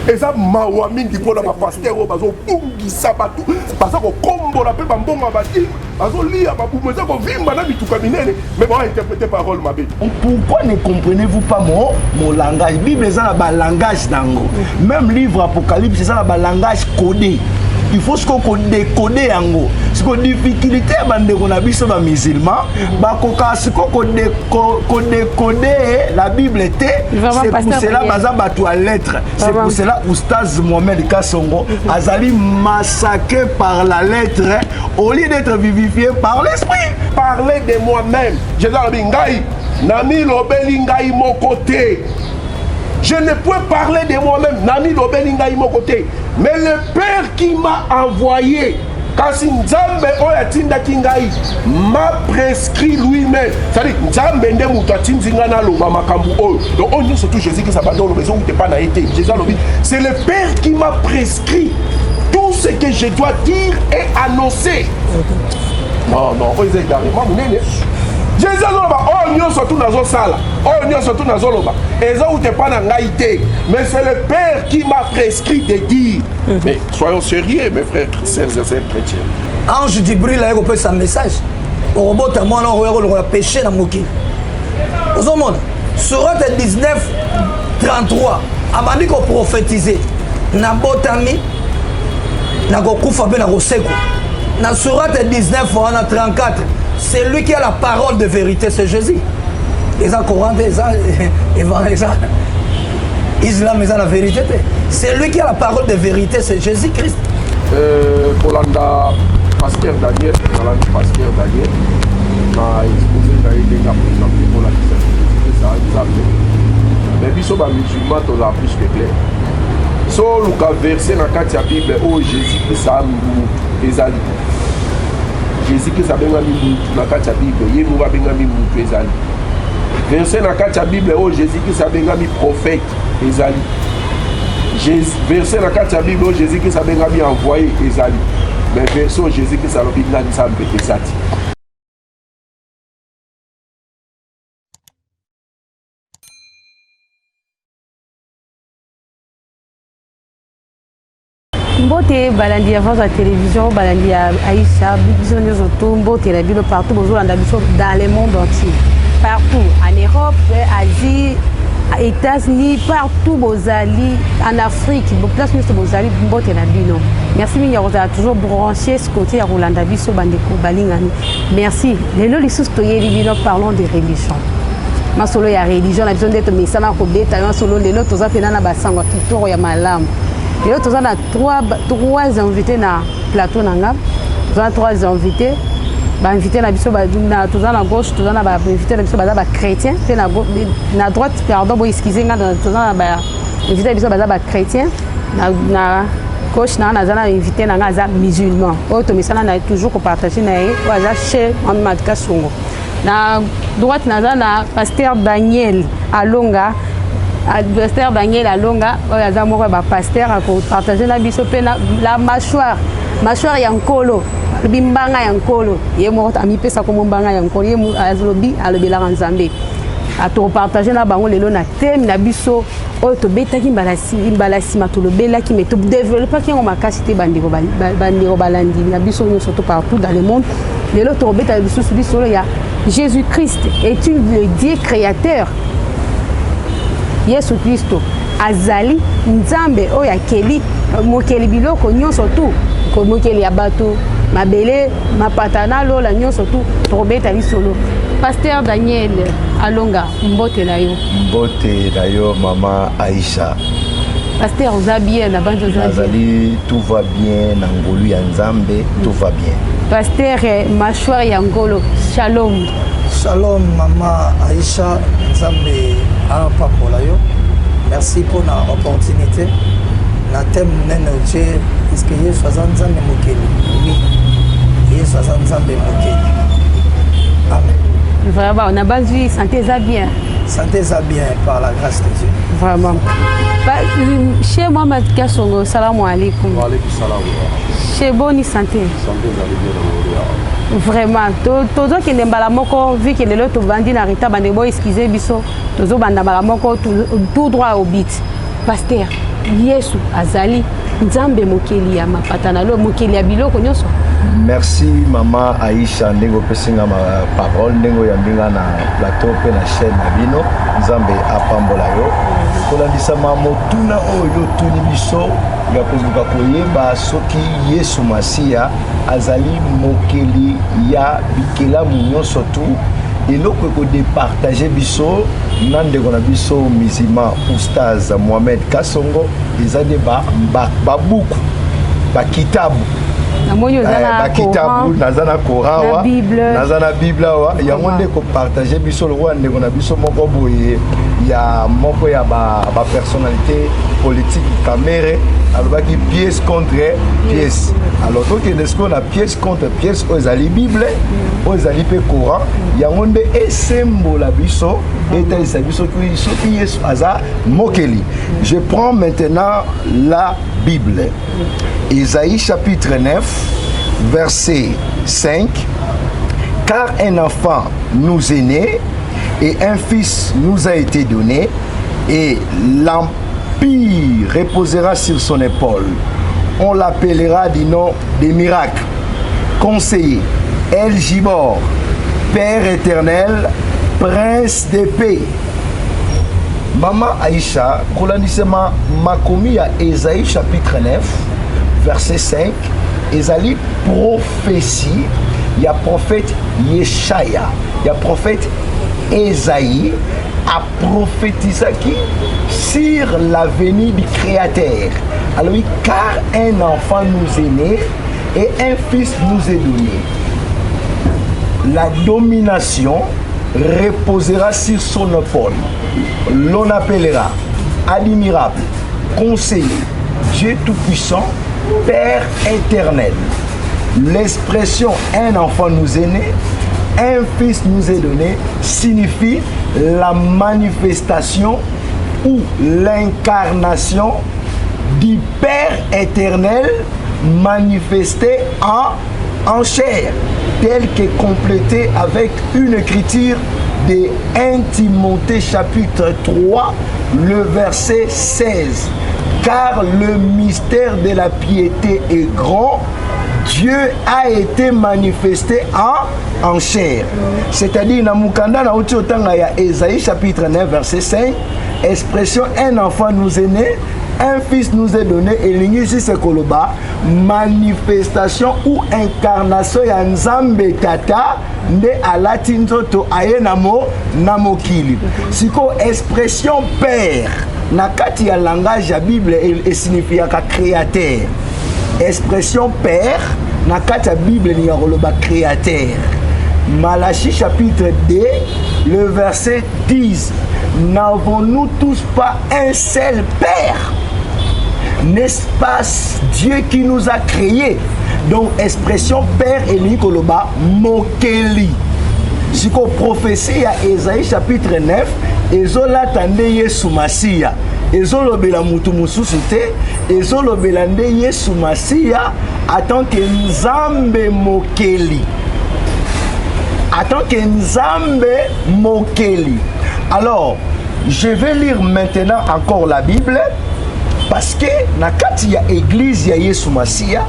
Et ça, mawa mingi pour la pasteur, bazo bungi sabatu, parce que combo la paix bambonga bati, bazo lia babu, mais ça qu'on vit madame tout caminene, mais bon interpréter parole ma bête. Pourquoi ne comprenez-vous pas mon langage? Bible c'est un langage dango. Même livre Apocalypse c'est un langage codé. Il faut ce qu'on décoder en gros. Ce qu'on difficulté bande qu'on a vu sur les musulmans, bah ce qu'on décoder la Bible était, c'est pour cela baza batou à lettres. C'est pour cela Oustaz Mohamed Kassongo azali massacré par la lettre au lieu d'être vivifié par l'esprit. Parler de moi-même. Je dis ngai nami lobeli ngai mon côté. Je ne peux parler de moi-même, Nami Lobelinga mon côté. Mais le Père qui m'a envoyé, kasi Nzambe Oyatinda Kingai, m'a prescrit lui-même. C'est-à-dire, Nzambe nde muta tinzingana loba makambu o. Donc on dit surtout Jésus qui s'abat dans le maison où t'es pas naïté. Jésus a dit, c'est le Père qui m'a prescrit tout ce que je dois dire et annoncer. Non, on est égaré. Jésus a dit, oh, nous sommes tous dans la salle. Oh, nous sommes tous dans la salle. Et ça, vous n'êtes pas dans l'aïté. Mais c'est le Père qui m'a prescrit de dire. Mais soyons sérieux, mes frères, sœurs et sœurs chrétiens. Ange Djibril a repris son message. Au robot, moi, on a péché dans le moquet. Vous avez Sourate 19, 33. Avant de prophétiser, na botami, na gokufa be na goseko. Na Sourate 19, 34. C'est lui qui a la parole de vérité, c'est Jésus. Les gens Coran, les gens Islam, ils ont la vérité. C'est lui qui a la parole de vérité, c'est Jésus-Christ. Kolanda, pasteur Daniel, pasteur Daniel, m'a exposé dans les dégâts pour la ça. Mais biso ba musulman to la plus que clair. So luka verset dans la Bible où Jésus qui ça ezali. Jésus qui s'abenga mi na kati ya Bible ye mu babenga mi mutu ezali. Verset na kati ya Bible oh Jésus qui s'abenga mi prophète ezali. Verset na kati ya Bible oh Jésus qui s'abenga mi envoyé ezali. Mais verset oh Jésus qui s'alobi na nzambe ezali. Mbote balandi avant la télévision, balandi Aïcha, Bisoné Zoto, Mbote la ville partout, dans le monde entier. Partout, en Europe, Asie, États-Unis, partout, Bozali, en Afrique, place où Bozali, Mbote la ville. Merci, Mignon, vous avez toujours branché ce côté à Rolanda Bisso, Bandeko, Balingani. Merci. Les lois, les sous-stoyés, parlons des religions. Ma solo ya religion, la besoin d'être mais ça m'a coupé, t'as un solo, les autres, ça fait dans la bassin, tout ya malam. Et là, on a trois invités dans le plateau. On a trois invités. Invités à la gauche, on a invité à chrétien. À droite, pardon, excusez moi, on a invité à chrétien. À gauche, on a invité à musulman. On a toujours partagé chez Mohamed Kassongo. À droite, on a pasteur Daniel Alonga. Pasteur Daniel Alonga, pasteur a partagé la mâchoire yankolo, bimbanga yankolo, ye mo ami pesa comme mbanga yankolo, ye mo azlobi alobela nzambe. A to partager na bango lelo na thème na biso o to betaki mbalasi matolobela ki meto développer ki on makasité bandeko balandi na biso surtout partout dans le monde. Lelo to beta biso biso ya Jésus-Christ est le Dieu créateur. Yesu Kristo azali nzambe oyo akeli mokeli biloko nyonso tu ko mokeli ya bato mabele mapatana lola nyonso tu tobeta lisolo. Pasteur Daniel Alonga, mbote na yo mama Aïcha. Pasteur Zabien na banjo azali tout va bien na ngolu ya nzambe tout va bien. Pasteur mâchoire ya ngolo, shalom. Shalom mama Aïcha, nzambe apambola yo. Merci pour l'opportunité. La thème n'est est-ce que Yesu azanzambe mokeli? Oui. Yesu azanzambe mokeli. Amen. Vraiment, on a besoin santé ça bien. Santé ça bien par la grâce de Dieu. Vraiment. Chez Mohamed Kassongo, salam alaikum. Wa alaikum salam. Chez Boni santé. Santé za bien. Vraiment, tozo qui n'est pas la moko vu que les autres bandits n'arrêtent pas de excusez biso tozo banda la moko tout droit au beat. Pasteur, Yesu azali nzambe mokeli ya mapata na lo mokeli ya biloko nyonso. Merci maman Aïcha ndenge opesinga ma parole ndenge oyambinga na plateau pe na chaîne na bino nzambe apambola yo kolandisama motuna oyo tuni biso ya kozuka koyeba soki Yesu Masiya azali mokeli ya bikelamu nyonso tu eloko ekodepartage biso na ndeko na biso musulman Oustaz Mohamed Kasongo eza de babuku bakitabu bakitabu naza na korawa naza na bible awa yango nde kopartage biso lokwa ndeko na biso moko boye ya moko ya bapersonnalité politique Kamere alobaki pièce contre pièce alors tokende sikoyo na pièce contre pièce oyo ezali bible oyo ezali mpe coran yango nde esembola biso etalisa biso soki Yesu aza mokeli. Je prends maintenant la Bible. Isaïe chapitre 9 verset 5. Car un enfant nous est né et un fils nous a été donné et l'empire reposera sur son épaule. On l'appellera du nom des miracles, conseiller, El Gibor, Père éternel, prince de paix. Maman Aïcha, kolandisema makomi ya Esaïe chapitre 9 verset 5, ezali prophétie ya prophète Yeshaya, ya prophète Esaïe a prophétisé sur la venue du Créateur. Alors oui, car un enfant nous est né et un fils nous est donné. La domination reposera sur son épaule. L'on appellera admirable, conseiller, Dieu tout-puissant, Père éternel. L'expression un enfant nous est né, un fils nous est donné signifie la manifestation ou l'incarnation du Père éternel manifesté en chair, tel que complété avec une écriture de 1 Timothée chapitre 3, le verset 16. Car le mystère de la piété est grand, Dieu a été manifesté en chair. C'est-à-dire, dans Mukanda, dans Esaïe chapitre 9, verset 5, expression un enfant nous est né, un fils nous est donné, et l'ingési c'est koloba, manifestation ou incarnation ya nzambe tata, nde alatinzo to ayenamo namokili. Siko expression père, na kati ya langage ya Bible, et signifie ka créateur. Expression père, na kati ya Bible ni ya koloba créateur. Malachie chapitre 2, le verset 10. N'avons-nous tous pas un seul Père? N'est-ce pas Dieu qui nous a créés? Donc, expression Père et Nikoloba, Mokeli. Si qu'on prophétie à Esaïe chapitre 9, Ezola tande Yesu Masiya. Ezolo bela mutu mususite, Ezolo belande Yesu Masiya, attend que Nzambe Mokeli. Attends que Nzambe Mokeli. Alors, je vais lire maintenant encore la Bible parce que na kati ya église ya Yesu Masiya,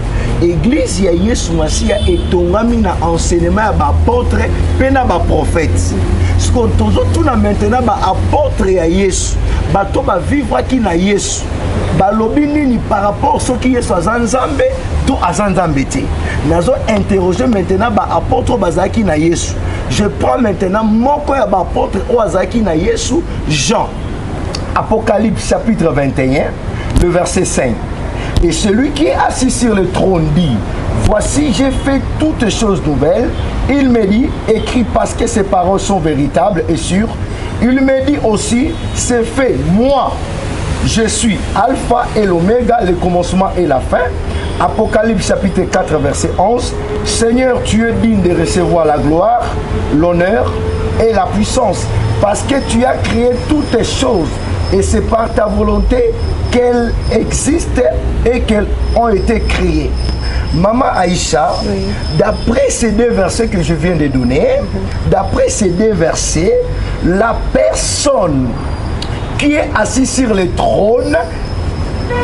église ya Yesu Masiya etongami na enseignement ya ba apôtre pe na ba prophète. Ce qu'on tozo tuna maintenant ba apôtre ya Yesu, bato ba vivre ki na Yesu. Ba lobi nini par rapport ce qui Yesu azanzambe to azanzambe te. Nazo interroger maintenant ba apôtre bazaki na Yesu. Je prends maintenant mon corps à apôtre Oazaki na Yesu, Jean. Apocalypse chapitre 21, le verset 5. Et celui qui est assis sur le trône dit, voici j'ai fait toutes choses nouvelles. Il me dit, écris parce que ces paroles sont véritables et sûres. Il me dit aussi, c'est fait, moi. Je suis Alpha et l'Oméga, le commencement et la fin. Apocalypse chapitre 4, verset 11. Seigneur, tu es digne de recevoir la gloire, l'honneur et la puissance, parce que tu as créé toutes les choses, et c'est par ta volonté qu'elles existent et qu'elles ont été créées. Maman Aïcha, oui. D'après ces deux versets que je viens de donner, d'après ces deux versets, la personne qui est assise sur le trône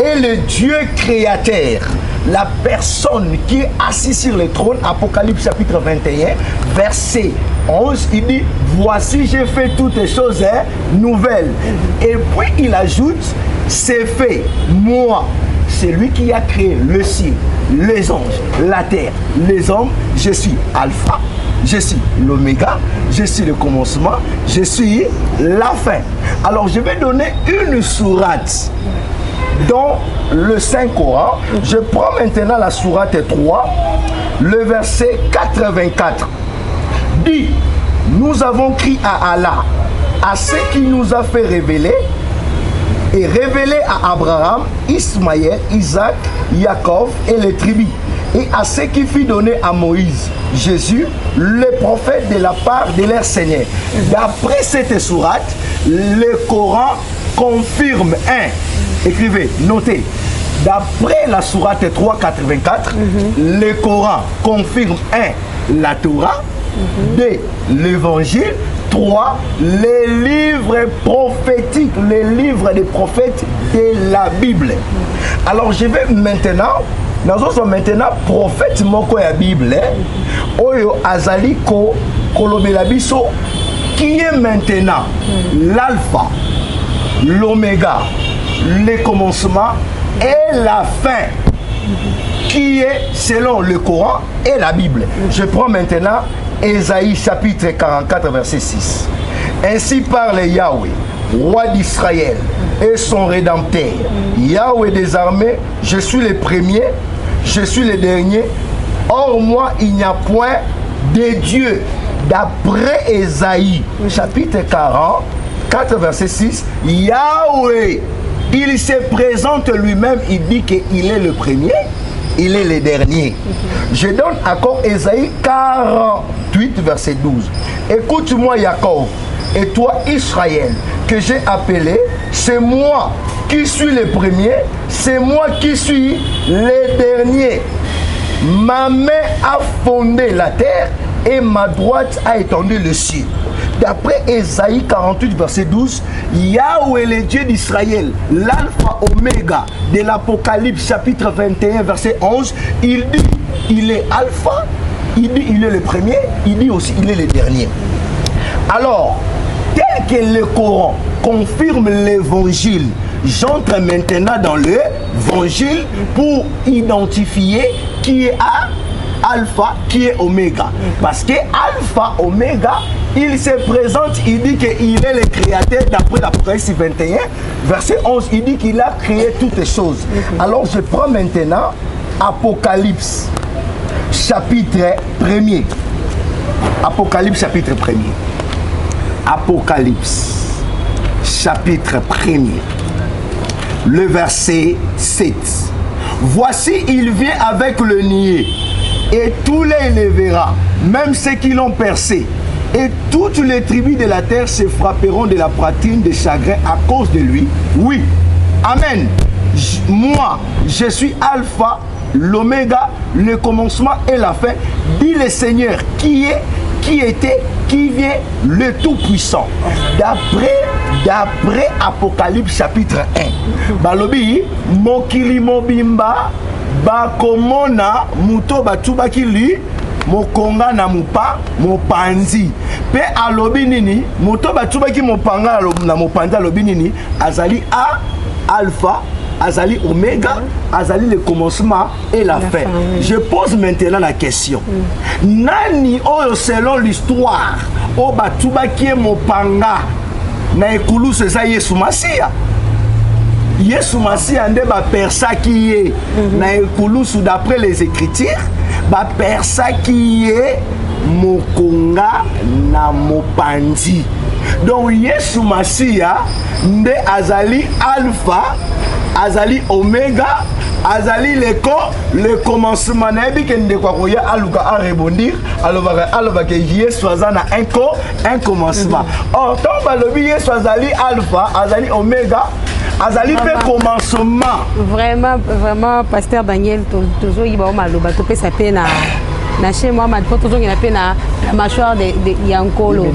et le Dieu créateur, la personne qui est assise sur le trône, Apocalypse chapitre 21, verset 11, il dit, voici j'ai fait toutes les choses nouvelles. Et puis il ajoute, c'est fait, moi, c'est lui qui a créé le ciel, les anges, la terre, les hommes, je suis Alpha, je suis l'Oméga, je suis le commencement, je suis la fin. Alors je vais donner une sourate dans le Saint-Coran. Je prends maintenant la sourate 3, le verset 84. Dit, nous avons crié à Allah, à ce qui nous a fait révéler, et révélé à Abraham, Ismaël, Isaac, Jacob et les tribus, et à ce qui fut donné à Moïse, Jésus, le prophète de la part de leur Seigneur. D'après cette sourate, le Coran confirme écrivez, notez, d'après la sourate 3.84, le Coran confirme la Torah, 2. L'évangile, 3. Les livres prophétiques, les livres des prophètes de la Bible. Alors je vais maintenant, nous sommes maintenant prophète moko ya Bible, oyo azali ko kolobela biso, qui est maintenant l'alpha, l'oméga, le commencement et la fin, qui est selon le Coran et la Bible. Je prends maintenant Ésaïe chapitre 44 verset 6. Ainsi parle Yahweh, roi d'Israël et son rédempteur. Yahweh des armées, je suis le premier, je suis le dernier. Hors moi, il n'y a point de Dieu. D'après Ésaïe chapitre 44 verset 6, Yahweh, il se présente lui-même, il dit qu'il est le premier, il est le dernier. Je donne encore Ésaïe 48 verset 12. Écoute-moi Jacob et toi Israël, que j'ai appelé, c'est moi qui suis le premier, c'est moi qui suis le dernier. Ma main a fondé la terre et ma droite a étendu le ciel. D'après Ésaïe 48 verset 12, Yahweh le Dieu d'Israël, l'alpha oméga de l'Apocalypse chapitre 21 verset 11, il dit il est alpha, il dit il est le premier, il dit aussi il est le dernier. Alors, tel que le Coran confirme l'évangile, j'entre maintenant dans l'évangile pour identifier qui est alpha, qui est oméga. Parce que alpha, oméga, il se présente, il dit qu'il est le créateur d'après l'Apocalypse 21, verset 11, il dit qu'il a créé toutes les choses. Alors je prends maintenant Apocalypse, chapitre 1er. Apocalypse, chapitre 1er. Apocalypse, chapitre 1er. Le verset 7. Voici, il vient avec le niais, et tous les verra, même ceux qui l'ont percé. Et toutes les tribus de la terre se frapperont de la poitrine de chagrin à cause de lui. Oui. Amen. Moi, je suis Alpha, l'Oméga, le commencement et la fin, dit le Seigneur, qui est, qui était, qui vient, le Tout-Puissant. D'après Apocalypse chapitre 1. Balobi, mokili mobimba, bakomona, muto batubaki li, mokonga na mupa, mopanzi. Pe alobi nini, muto batubaki mopanga na mopanzi alobi nini, azali A, Alpha, azali Oméga, azali le commencement et la fin. Je pose maintenant la question. Nani oyo selon l'histoire, o batubaki mopanga na ekulu seza Yesu Masia. Yesu Masia nde ba persa qui est na ekulu sous d'après les écritures, ba persa qui est mokonga na mopanzi. Donc Yesu Masia nde azali Alpha, azali Oméga, azali le commencement. Nayebi ke nde kwa koya aluka a rebondir alobaka ke Yesu azana un commencement. Or tant balobi Yesu azali Alpha, azali Oméga, azali pe commencement. Vraiment pasteur Daniel toujours il va maloba to pe sape na chez moi ma toujours il a pe na mâchoire de Yankolo.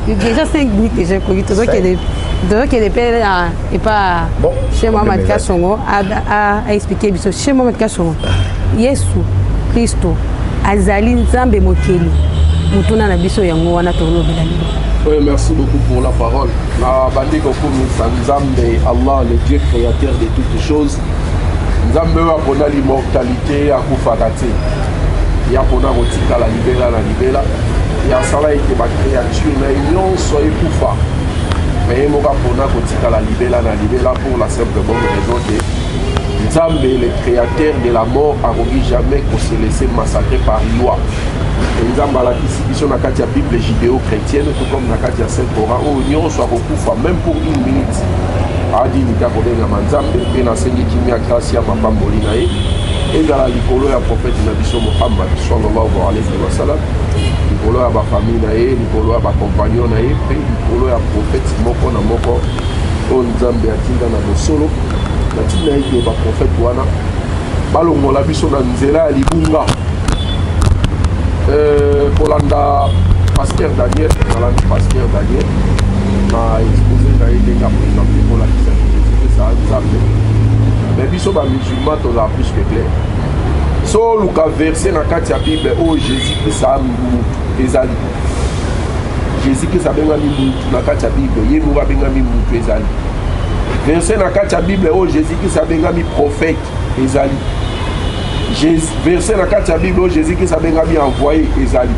Déjà 5 minutes déjà toujours qu'il Donc, il est pas chez Mohamed Kassongo a expliqué chez Mohamed Kassongo. Yesu Christo azali nzambe mokeli mutuna na biso yango wana tolo belali. Oui, merci beaucoup pour la parole. Na bandi kokumu nzambe Allah le Dieu créateur de toutes choses. Nzambe wa pona l'immortalité ya kufaka te. Ya pona kotika la libela. Ya sala ete ba créature na nyonso ekufa. Mais moka pona kotika la libela pour la simple bonne raison que Nzambe, le créateur de la mort, a voulu jamais qu'on se laisse massacrer par loi. Et Nzambe a la distribution dans la Bible judéo-chrétienne, tout comme dans la Saint-Coran, où l'union soit recouverte, même pour une minute. A dit Nika Kodena Nzambe, et dans Seigneur Kimi a grâce à Papa Molinae, et dans la Nicolo, il y a le prophète Nabiso Mohammed, sallallahu alayhi wa sallam, Nicolo a ma famille, Nicolo a ma compagnon, et Nicolo a le prophète Moko na Moko, où Nzambe a tinda na Bosolo. Natina ite ba prophète wana balongola biso na nzela ya libunga kolanda pasteur Daniel na exposé na elenga présenté pour la kisaki ça nzambe mais biso ba musulman to la plus que clair so luka verset na kati ya Bible o Jésus Christ a mutu ezali Jésus Christ a benga mutu na kati ya Bible ye mo ba benga mutu ezali verset dans la Bible où Jésus qui s'appelle prophète Ezali. Verset dans la Bible où Jésus qui s'appelle envoyé Ezali.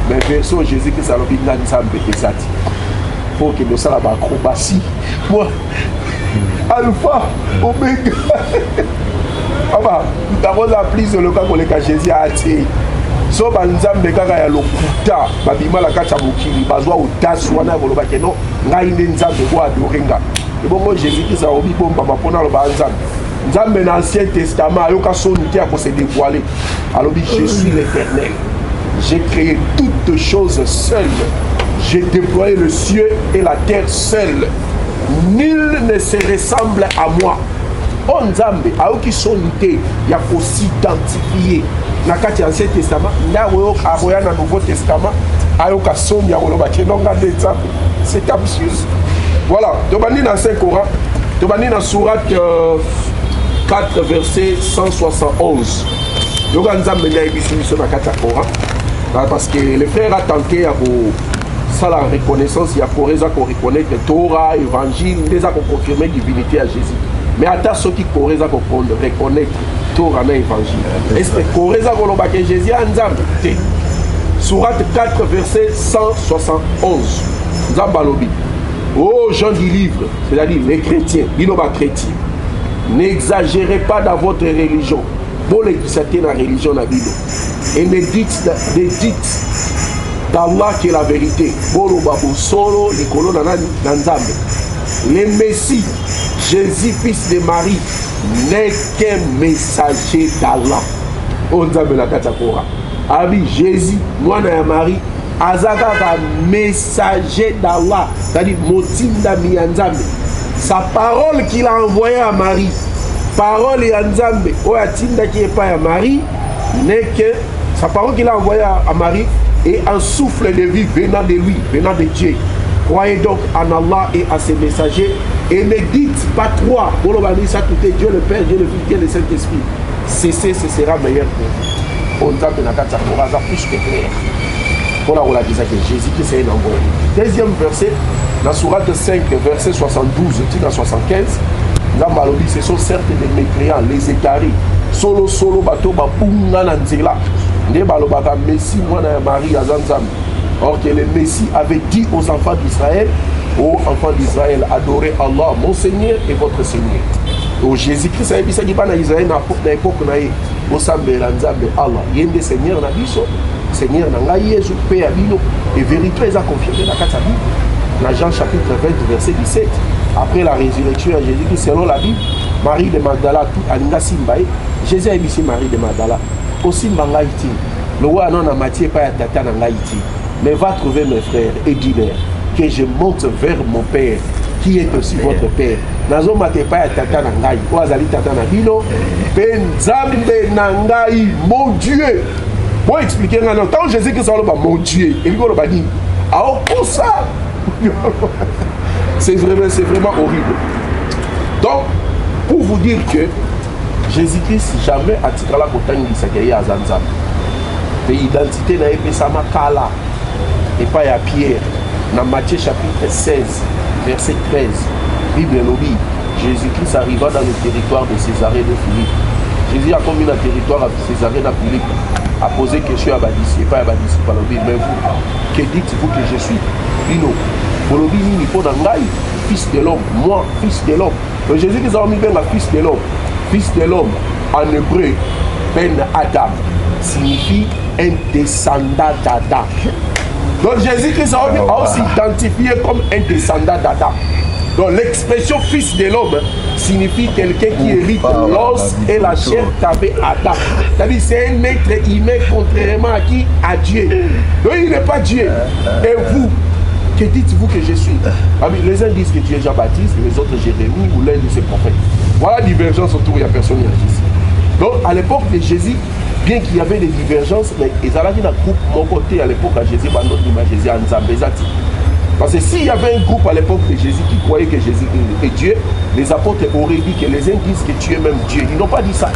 Mais verset où Jésus qui s'appelle Ezali. Pour que nous soyons acrobatie. Moi, Alpha, Omega. Ah bah, nous avons appris sur le cas que Jésus a attiré. So banzambe kaka ya lokuta babima la kata mokili bazwa otasu wana koloba ke no ngai nde nzambe ko adorenga ebongo Jésus Christ a obi bomba mapona lo banzambe nzambe na Ancien Testament ayoka soni te ko se dévoiler alobi je suis l'Éternel, j'ai créé toutes choses seul, j'ai déployé le ciel et la terre seul, nul ne se ressemble à moi. On nzambe ayoki soni te ya ko s'identifier na kati Ancien Testament ndawo aboya na Nouveau Testament ayoka soni ya koloba ke nonga de nzambe. C'est absurde. Voilà, tobandi dans 5 Coran, tobandi dans sourate 4 verset 171. Yoga nzambe na ebisi biso na kati ya Coran parce que les frères a tenté à ça la reconnaissance, il y a pour reconnaître Torah, évangile, les a confirmer divinité à Jésus. Mais à ceux qui pourraient reconnaître Torah et évangile. Est-ce que Koreza Goloba que Jésus a nzambe? Sourate 4 verset 171. Nzambalobi. Oh gens du livre, c'est-à-dire les chrétiens, l'inoba chrétien. N'exagérez pas dans votre religion. Bon les qui la religion la Bible. Et ne dites d'Allah qui est la vérité. Bolo babo solo Nicolo Nanzambe. Le Messie, Jésus fils de Marie, n'est qu'un messager d'Allah. On Nzambe la katakora. Abi Jésus, moi na Marie, azaka ka messager d'Allah. C'est-à-dire motinda mi Nzambe. Sa parole qu'il a envoyée à Marie, parole et Nzambe, ou atinda qui est pas à Marie, n'est que sa parole qu'il a envoyée à Marie est un souffle de vie venant de lui, venant de Dieu. Croyez donc en Allah et à ses messagers et ne dites pas trois. Pour le bani ça tout est Dieu le Père, Dieu le Fils, Dieu le Saint-Esprit. Cessez, ce sera meilleur pour vous. On tape dans la carte à plus que clair. Pour la relation que Jésus qui s'est envoyé. Deuxième verset, dans Sourate 5, verset 72, dans 75, ce sont certes des mécréants, les égarés. Solo, bateau, bapunga nanzela. Ne balobaka Messie, moi, Marie, Azanzam. Or que le Messie avait dit aux enfants d'Israël, ô enfants d'Israël, adorez Allah, mon Seigneur et votre Seigneur. Au Jésus-Christ, il dit à Israël, à l'époque, au Sambela, Allah, il y a des seigneurs, Seigneur, Jésus, Père, et vérité, ils ont confirmé la Bible. Dans Jean chapitre 20, verset 17. Après la résurrection de Jésus-Christ, selon la Bible, Marie de Magdala, tout Aninga Simbaï, Jésus a mis Marie de Magdala. Aussi, Mangaïti, le roi non a Matthieu pas à Tata Nangaïti. Mais va trouver mes frères et dis-leur que je monte vers mon Père, qui est aussi votre Père. Nazo mate pas à Tata Nangaï, ou Azali Tata Nabino, Benzambe Nangaï, mon Dieu. Pour expliquer, quand Jésus-Christ a dit mon Dieu, il dit, alors pour ça, C'est vraiment horrible. Donc, pour vous dire que Jésus-Christ jamais a tiré la montagne de Sakaïa à Zanzam. L'identité n'a pas sa makala. Et pas à Pierre. Dans Matthieu chapitre 16, verset 13, Bible lobby, Jésus-Christ arriva dans le territoire de Césarée de Philippe. Jésus a commis le territoire de Césarée de Philippe, a posé question à Badissi, pas à Badissi, pas lobby, mais vous, que dites-vous que je suis? Lino, pour lobby, il faut dans l'aïe, fils de l'homme, moi, fils de l'homme. Donc Jésus-Christ a mis bien la fils de l'homme. Fils de l'homme, en hébreu, Ben Adam, signifie un descendant d'Adam. Donc Jésus-Christ a aussi identifié comme un descendant d'Adam. Donc l'expression fils de l'homme signifie quelqu'un qui hérite l'os et la chair qu'avait Adam. C'est-à-dire c'est un être humain contrairement à qui? À Dieu. Donc il n'est pas Dieu. Et vous, que dites-vous que je suis? Les uns disent que tu es Jean-Baptiste, les autres Jérémie ou l'un de ses prophètes. Voilà la divergence autour, il n'y a personne qui agisse. Donc à l'époque de Jésus, bien qu'il y avait des divergences, mais ils allaient dans un groupe, mon côté à l'époque à Jésus, Jésus en Zambézati. Parce que s'il y avait un groupe à l'époque de Jésus qui croyait que Jésus est Dieu, les apôtres auraient dit que les uns disent que tu es même Dieu. Ils n'ont pas dit ça.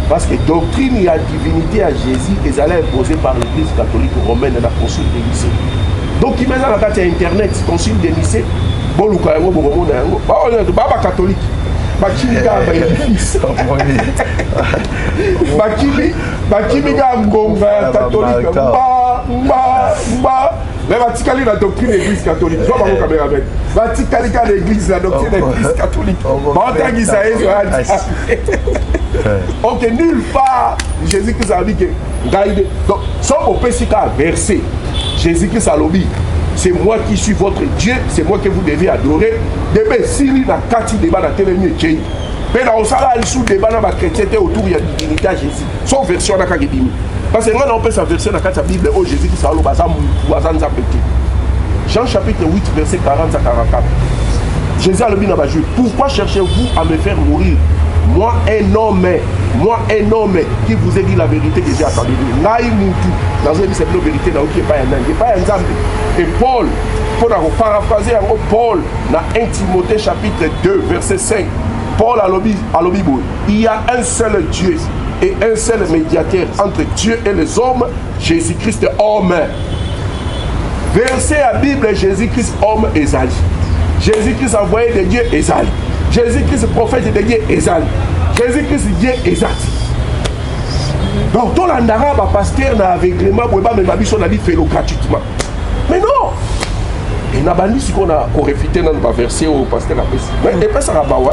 Parce que doctrine et divinité à Jésus, ils allaient imposer par l'église catholique romaine dans la concile de Nicée. Donc ils mettent dans la carte internet, concile de Nicée, bon, le catholique. Bakimiga église. Bakimiga ngonga catholique. Mais Vatikali la doctrine église catholique. Je vois pas caméra avec. Vatikali l'église la doctrine église catholique. Ok, nulle part Jésus-Christ a dit que guide. Donc, sans au PCK versé, Jésus-Christ a lobby. C'est moi qui suis votre Dieu, c'est moi que vous devez adorer. Debe sili na kati débat na télémie tchei. Mais dans osala ali sous débat na ba chrétien autour il y a divinité à Jésus. Son version na kakidimi. Parce que moi on peut sa version na kati la Bible au Jésus qui sa lo baza muazanza petit. Jean chapitre 8 verset 40 à 44. Jésus a le bin abaju. Pourquoi cherchez-vous à me faire mourir? Moi un homme qui vous ai dit la vérité que j'ai attendu. Naï Moutou, dans une c'est la vérité dans qui est pas un Nzambe. Et Paul, pour paraphraser Paul dans 1 Timothée chapitre 2 verset 5. Paul à l'Obibo, il y a un seul Dieu et un seul médiateur entre Dieu et les hommes, Jésus-Christ homme. Verset à Bible, Jésus-Christ homme Ezali. Jésus-Christ envoyé de Dieu Ezali. Jésus-Christ prophète de Dieu Ezali. Jésus-Christ Dieu Ezali. Donc tout l'andara va pasteur na aveuglement pour pas même biso na dit fait gratuitement. Mais non. Et n'a bandi si qu'on a réfuté dans le verset au pasteur la peste. Mais et pas ça va ouais.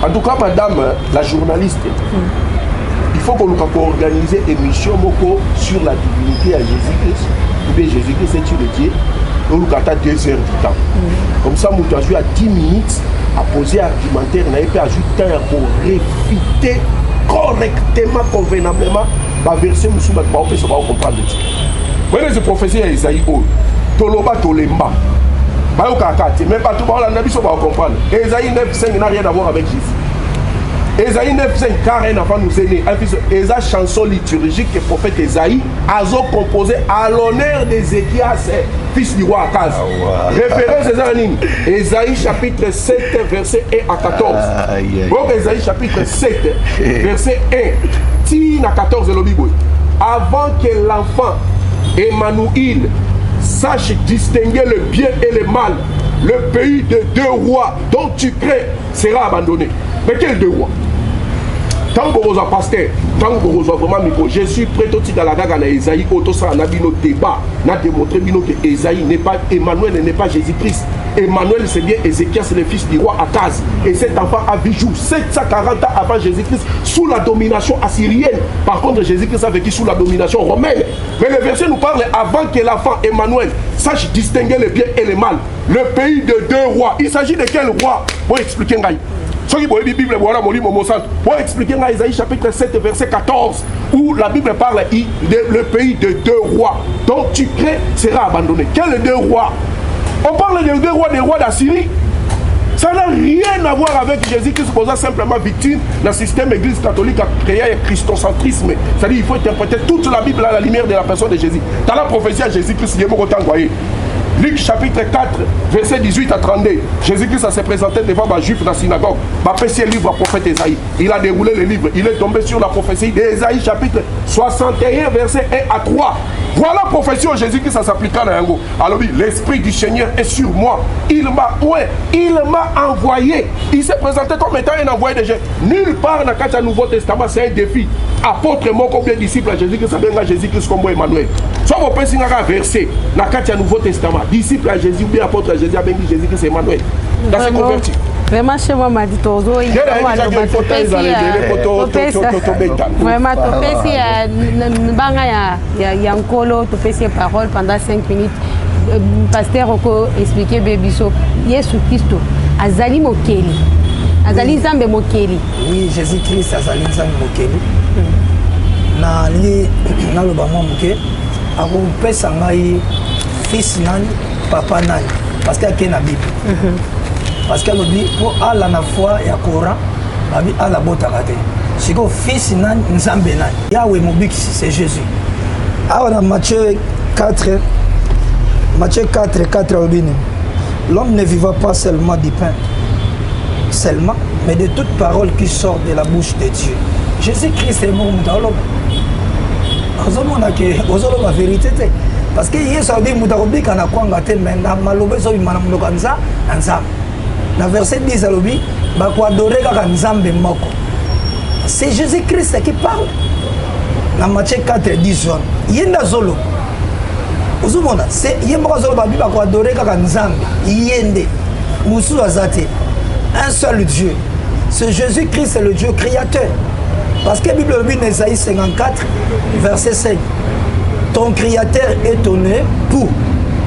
En tout cas madame la journaliste, il faut qu'on nous organiser une émission sur la divinité à Jésus-Christ. Ou bien Jésus-Christ est le Dieu. On nous attend 2 heures du temps. Comme ça, nous avons à 10 minutes à poser argumentaire, on a ajouté pour réfuter correctement, convenablement, la verset nous soumet pas, on peut se comprendre. Vous voyez, ce professeur Isaïe, Toloba Tolemba, même pas tout le monde a comprendre. Isaïe 9,5 n'a rien à voir avec Jésus. Esaïe 9,5 car un enfant nous est né. Esa chanson liturgique que le prophète Esaïe a composé à l'honneur d'Ézéchias, fils du roi Akaz. Référence Esaïe chapitre 7, verset 1 à 14. Donc Esaïe chapitre 7, verset 1. Tina 14 le Bible. Avant que l'enfant Emmanuel sache distinguer le bien et le mal, le pays de 2 rois dont tu crées sera abandonné. Mais quel 2 rois? Tant que vous êtes pasteur, tant que vous êtes vraiment micro, je suis prêt tout dans la gaga na Esaïe, auto ça on a vu notre débat, on a démontré que Esaïe n'est pas Emmanuel, n'est pas Jésus-Christ. Emmanuel c'est bien Ézéchias, c'est le fils du roi Akaz. Et cet enfant a vécu 740 ans avant Jésus-Christ sous la domination assyrienne. Par contre Jésus-Christ a vécu sous la domination romaine. Mais le verset nous parle avant que l'enfant Emmanuel sache distinguer le bien et le mal. Le pays de 2 rois. Il s'agit de quel roi? Pour expliquer Ngaï. Ceux qui voient la Bible, pour expliquer dans Isaïe chapitre 7, verset 14, où la Bible parle le pays de 2 rois, dont tu crées sera abandonné. Quels 2 rois? On parle des 2 rois, des rois d'Assyrie. Ça n'a rien à voir avec Jésus qui se posa simplement victime d'un système église catholique à créer un christocentrisme. C'est-à-dire qu'il faut interpréter toute la Bible à la lumière de la personne de Jésus. Dans la prophétie à Jésus-Christ, il y a beaucoup de temps. Luc chapitre 4, verset 18 à 32. Jésus-Christ s'est présenté devant les Juifs dans la synagogue. Il a passé le livre au prophète Esaïe. Il a déroulé le livre. Il est tombé sur la prophétie d'Esaïe chapitre 61, verset 1 à 3. Voilà la prophétie où Jésus-Christ s'appliqua dans Yango. Alors oui, l'Esprit du Seigneur est sur moi. Il m'a envoyé. Il s'est présenté comme étant un envoyé de Jésus. Nulle part dans le Nouveau Testament, c'est un défi. Apôtre, mon combien disciple à Jésus-Christ, ça vient à Jésus-Christ comme Emmanuel. Soit vous pensez un verset dans le Nouveau Testament, disciple à Jésus ou bien apôtre à Jésus, avec Jésus-Christ c'est Emmanuel. Dans ce converti. Vraiment, chez moi, m'a dit Tozo, il vraiment, il y a un colo, tu fais ses paroles pendant 5 minutes. Pasteur Oko expliqué Bébiso, Yesu Christo, Azali Mokeli, Azali Zambe Mokeli. Oui, Jésus-Christ, Azali Zambe Mokeli. Na le bama moke, ako pesa ngai fils nani, papa nani, parce qu'il y a na Bible. Parce que pour Allah na foi ya Coran, babi Allah botakate. Siko fils nani nzambe nani. Yahweh mobiksi c'est Jésus. Alors dans Matthieu 4 l'homme ne vivra pas seulement du pain seulement, mais de toute parole qui sort de la bouche de Dieu. Jésus-Christ est mort dans l'homme. La vérité. Parce que Yesu a dit que kana kwanga te mena malobe so bimana mnoka nza nzambe. Na verset 10 alobi ba ko adorer kaka nzambe moko. C'est Jésus-Christ qui parle. Na Matthieu 4 10 yenda zolo. Uzumona c'est yemba zolo ba ko adorer kaka nzambe yende. Musu azate. Un seul Dieu. C'est Jésus-Christ, c'est le Dieu créateur. Parce que la Bible dit dans Ésaïe 54, verset 5. Ton créateur est ton époux.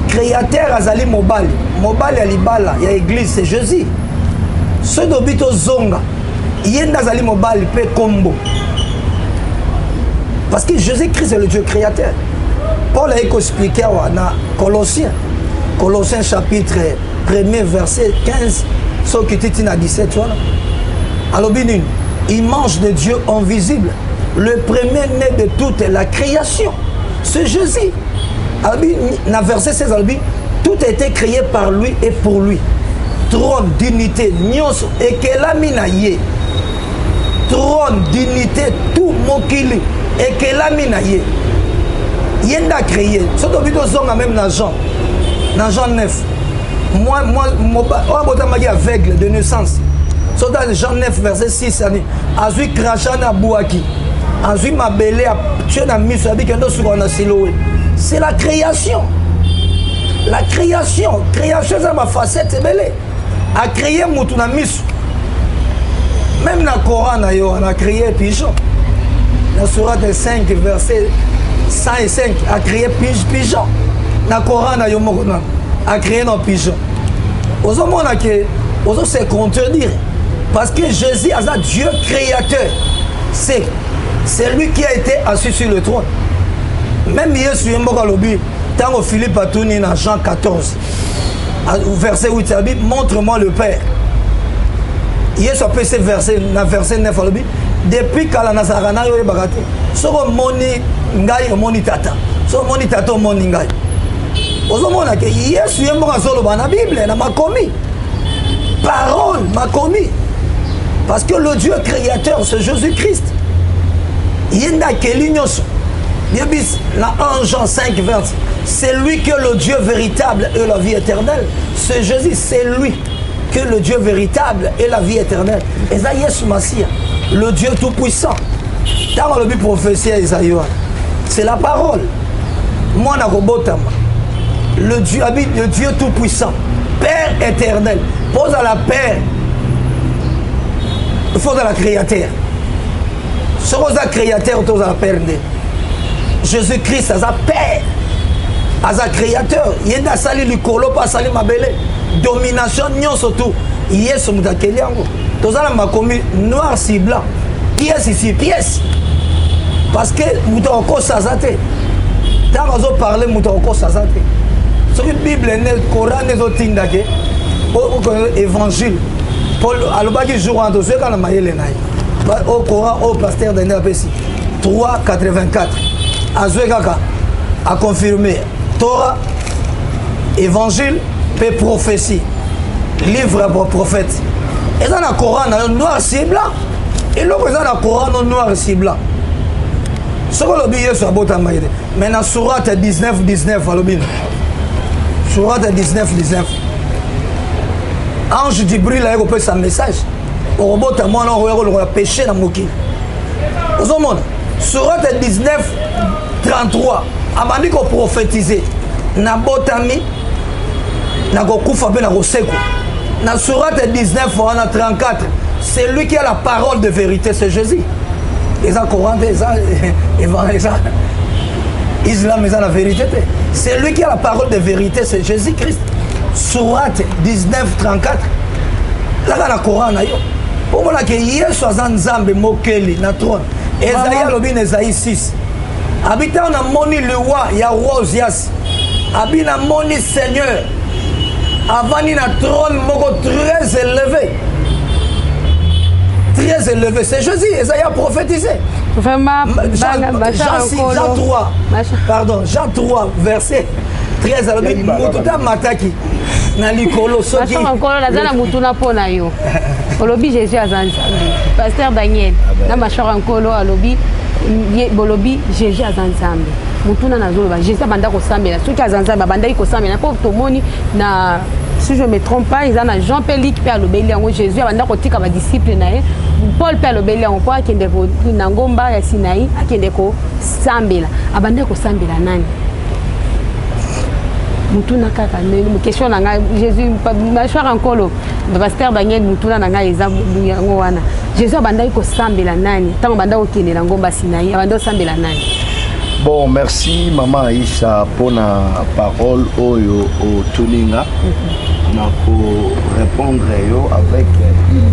Créateur azali mobali. Mobali alibala, il y a l'église, c'est Jésus. Ce dobito zonga, yenda azali mobali pe kombo. Parce que Jésus-Christ est le Dieu créateur. Paul a expliqué dans Colossiens. Colossiens chapitre 1er, verset 15, ce qui était dans 17. Voilà. Alors, image de Dieu invisible, le premier-né de toute la création, c'est Jésus. Dans verset 16, tout a été créé par lui et pour lui. Trône, dignité, nyos, et que la minaye. Trône, dignité, tout mokili, et que la minaye. Yenda créé. Ce que même dans Jean 9. Moi, je suis aveugle de naissance. Dans Jean 9, verset 6, Azui Krachana Bouaki, Azui Mabele, tu as mis sur la Siloé. C'est la création. La création. Création, c'est ma facette, c'est belle. A créé Moutouna Mis. Même dans le Coran, on a créé pigeon. Dans la Sourate 5, verset 105, a créé pigeon. Dans le Coran, on a créé un pigeon. Aux hommes, on se contredire. Parce que Jésus est Dieu créateur. C'est lui qui a été assis sur le trône. Même Yesu Mbokalobi, dans Philippe Atouni dans Jean 14, verset 8, montre-moi le Père. Yesu a fait ce verset, dans verset 9, depuis qu'à Nazarana, il y a bagate. Soko moni ngai moni tata. Soko moni tata moni ngai. Ozomona que Yesu Mbokazolo dans la Bible, dans ma commis. Parole m'a commis. Parce que le Dieu créateur, c'est Jésus-Christ. Il y a dans 1 Jean 5, 20, c'est lui que le Dieu véritable et la vie éternelle. C'est Jésus, c'est lui que le Dieu véritable et la vie éternelle. Et ça, Yesu Massia, le Dieu tout-puissant. Dans le but prophétie à Isaïe, c'est la parole. Moi, le Dieu habite, le Dieu tout-puissant, Père éternel. Pose à la Père. Il faut de la créateur. Ce que la créateur, tu as la Père. Jésus-Christ, c'est la Père. C'est la créateur. Il y a sali le colo, pas sali ma belle. Domination, non surtout. Il y a ce que tu as. Tu as ma commis noir si blanc. Pièce ici, pièce. Parce que nous avons encore ça. Quand nous avons parlé, nous avons encore ça. Ce que la Bible, le Coran, nous avons dit l'évangile. Paul, alobaki jour en dossier quand la maïle naï. Au Coran, au pasteur de Napesi. 3,84. Azoué Kaka a confirmé. Torah, évangile et prophétie. Livre pour prophète. Et dans le Coran, noir et blanc. Et là, dans le Coran, noir et blanc. Ce que l'on dit, c'est un bon maïde. Mais dans Surat 19, 19, Surat 19, 19. Ange Djibril a eu sa message. Au robot, moi, on a péché dans Moki. Vous avez vu? Surat 19, 33. Avant de prophétiser, na botami, na gokufa be na goseko. Na Surat 19, 34. C'est lui qui a la parole de vérité, c'est Jésus. Les Coran, Islam, ils ont la vérité. C'est lui qui a la parole de vérité, c'est Jésus-Christ. Surat 19, 34. Là, dans le Coran, pour moi, il y a un Nzambe Mokeli, na trône. Esaïe Lobin, Esaïe 6. Habitant on a moni le roi, il y a roi Osias. Habita moni Seigneur. Avant il y a un trône très élevé. Très élevé. C'est Jésus, Esaïe a prophétisé. Vraiment, Jean 3. Pardon, Jean 3, verset 13. Alors, Moututa Mataki. Nalikolo Soki. Olobi Jésus Azanzambe. Pasteur Daniel. Na machora nkolo alobi bolobi Jésus Azanzambe. Mutuna nazoloba Jésus banda ko sambela. Soki Azanzambe banda ko sambela po tomoni na si je me trompe pas, ils ont Jean-Pélic pe alobeli yango Jésus banda ko tika ba disciple na ye. Paul pe alobeli yango kwa kende ko na ngomba ya Sinaï akende ko sambela. Abanda ko sambela nani? Mutuna kaka me question na nga Jésus machora nkolo. Pasteur Daniel Mutuna na nga eza yango wana. Jésus abandaki ko sambela nani? Tango banda okendela ngomba Sinaï, abanda sambela nani? Bon, merci Maman Aïcha pour la parole oyo au Tuninga. Pour répondre avec une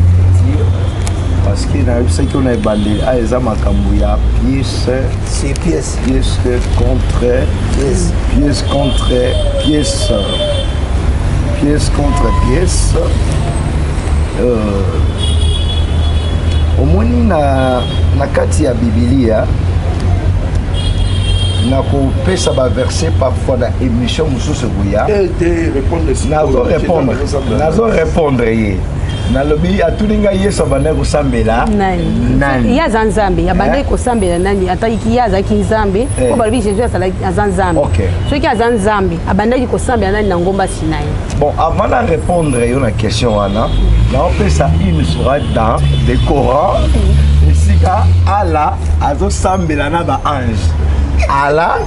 parce que na ce qu'on a bandé à eza makambuya pièce c'est pièce contre pièce au moins na kati ya Biblia na kopesa ba verset parfois dans émission mususu kuya nazo répondre ye na lobi atuninga yesu abanda kosambela nani ya zanzambe abanda kosambela nani ataki ya zaki nzambe ko balobi Jésus azala nzambe soki aza nzambe abanda kosambela nani na ngomba Sinaï. Bon, avant de répondre à une question Anna, on fait ça une soirée dans le Coran ici Allah azo sambela na ba ange. Allah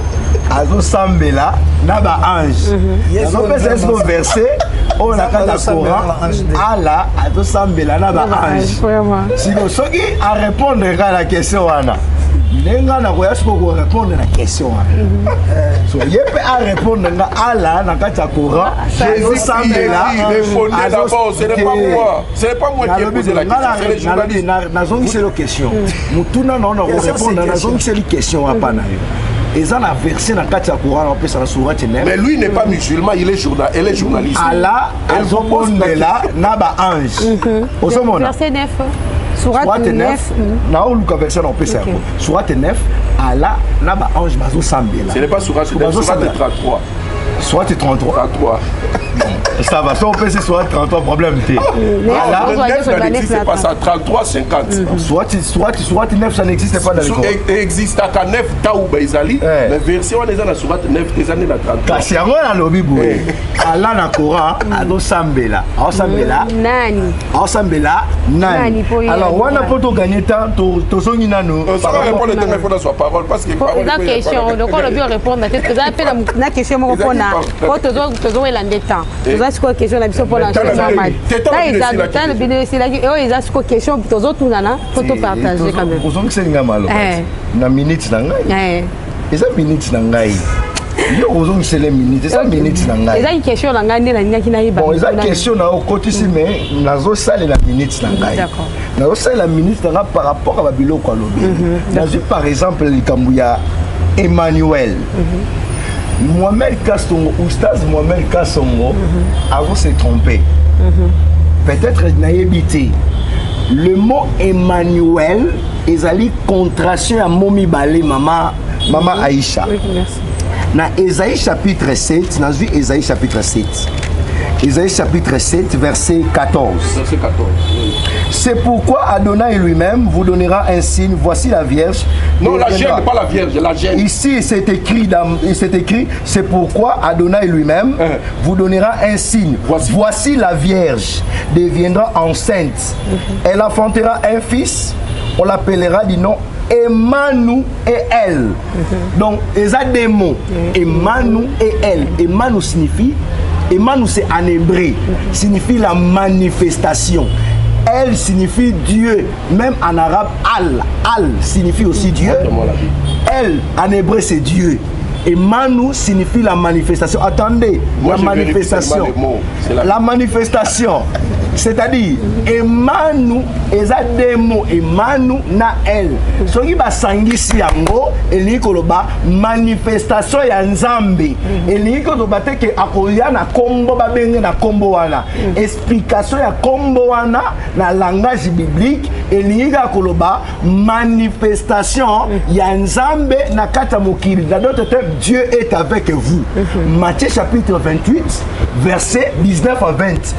azo sambela na ba ange. On fait ça un verset on a quand le Coran Allah azo sambela na ba ange. Si vous soki à répondre à la question Anna. Nenga na koya siko répondre à la question. So yep à répondre na Allah na kati ya Coran. Jésus sambela répondez d'abord, ce n'est pas moi. Ce n'est pas moi qui ai posé la question, c'est les journalistes. Nazongi c'est la question. Mutuna na répondre nazongi c'est la question hapana. Et ça la version na kati ya Coran on peut ça sourate 9. Mais lui n'est pas musulman, il est journaliste. Allah azobondela na ba ange. Verset 9. Surat 9. Na oluka version on peut ça. Surat 9 Allah na ba ange bazo sambela. Ce n'est pas surat 33. Soit 33. Ça va, si on peut c'est soit 33 problème. Voilà, ça n'existe pas ça, 33, 50. Soit 9, ça n'existe pas dans le Coran. Il existe à 9, Taouba Izali, mais version on est dans la surat 9 des années 33. Kasi yango na lobi boye. Allah na Coran, ado sambela. Ao sambela. Nani? Ao sambela nani. Alors, wana poto gagner temps, to songi nano. Ça va répondre le temps dans sa parole parce que parole. La question, donc on doit répondre à cette la question mon répondre. Quand toujours il en détend. Vous avez quoi question la mission pour la chose normal. Là ils ont le vidéo ici là ils ont quoi question pour toujours tout nana photo partager quand même. Vous avez c'est ngama lo. Na minute na ngai. Eza minute na ngai. Yo ozong c'est les minutes, c'est minutes na ngai. Eza une question na ngai na nyaki na iba. Bon, eza question na côté ici mais nazo sala la minute na ngai. D'accord. Nazo sala la minute na par rapport à babiloko alobi. Nazo par exemple le Kambuya Emmanuel. Mohamed Kassongo, Oustaz Mohamed Kassongo, avant s'est trompé. Peut-être naïbité. Le mot Emmanuel est allé contraction à Momi Balé, maman Aïcha. Oui, merci. Dans Ésaïe chapitre 7, dans Ésaïe chapitre 7. Ésaïe chapitre 7, verset 14. Verset 14. Oui. C'est pourquoi Adonai lui-même vous donnera un signe. Voici la Vierge. Non, la gêne, pas la Vierge, la gêne. Ici, c'est écrit, c'est pourquoi Adonai lui-même vous donnera un signe. Voici la Vierge deviendra enceinte. Elle enfantera un fils. On l'appellera du nom Emmanuel. Donc, ils ont des mots. Emmanuel. Emmanuel signifie, Emmanuel c'est en hébreu, signifie la manifestation. Elle signifie Dieu. Même en arabe, Al signifie aussi Dieu. Elle, en hébreu, c'est Dieu. Emmanuel signifie la manifestation. Attendez, moi, la manifestation. La manifestation. C'est-à-dire, Emmanuel, ils ont des mots. Emmanuel, na elle. Ce qui va s'angisi yango, et l'ikoloba, manifestation ya nzambe. Et l'ikoloba te ke akoya na kombo babenge na kombo wana. Explication ya kombo wana na langage biblique. Et l'ikoloba, manifestation ya nzambe na kata mokili. Dans d'autres termes, Dieu est avec vous. Matthieu chapitre 28, verset 19 à 20.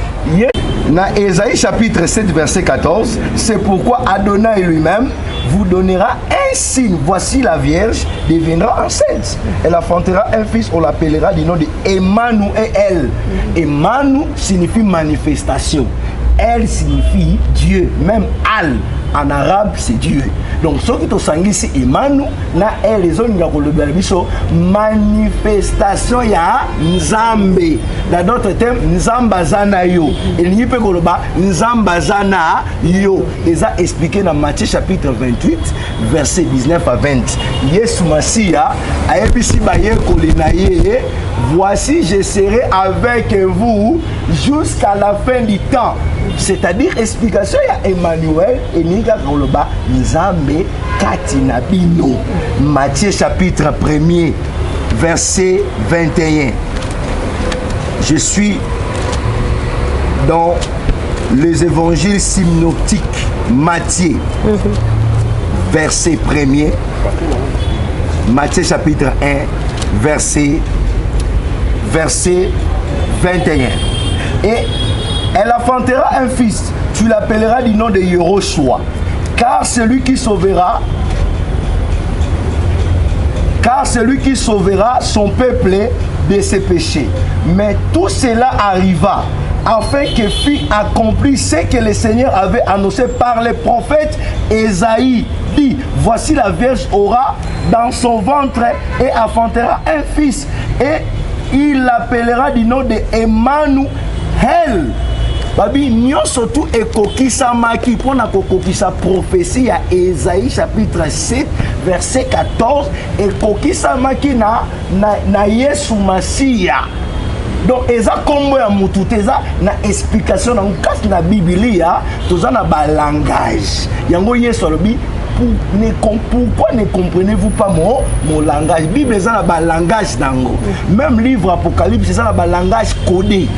Dans Ésaïe chapitre 7, verset 14, c'est pourquoi Adonai lui-même vous donnera un signe. Voici la Vierge deviendra enceinte. Elle enfantera un fils, on l'appellera du nom de Emmanuel. Emmanuel signifie manifestation. Elle signifie Dieu. Même Al en arabe c'est Dieu. Donc ce qui est au sangi c'est Emmanuel. Na elle les zones manifestation ya Nzambe. Dans d'autres termes, Nzamba zana yo. Il n'y peut pas Nzamba zana yo. Ils a expliqué dans Matthieu chapitre 28, verset 19 à 20. Yesu Masia a épisi baye kolinaye. Voici je serai avec vous jusqu'à la fin du temps. C'est-à-dire explication ya Emmanuel et Nika Koloba Nzambe Katina Bino. Matthieu chapitre 1er verset 21. Je suis dans les évangiles synoptiques. Matthieu verset 1er. Matthieu chapitre 1 verset 21. Et elle enfantera un fils, tu l'appelleras du nom de Yehoshua, car celui qui sauvera son peuple de ses péchés. Mais tout cela arriva afin que fût accompli ce que le Seigneur avait annoncé par les prophètes. Ésaïe dit, voici la Vierge aura dans son ventre et enfantera un fils, et il l'appellera du nom de Emmanuel. Babi nyonso tu ekokisa maki pona kokokisa prophétie ya Ésaïe chapitre 7 verset 14 ekokisa maki na Yesu Masia. Donc eza kombo ya mutu teza na explication na kasi na Biblia toza na ba langage. Yango Yesu alobi pourquoi ne comprenez-vous pas mon langage? Bible eza na ba langage nango. Même livre Apocalypse eza na ba langage codé.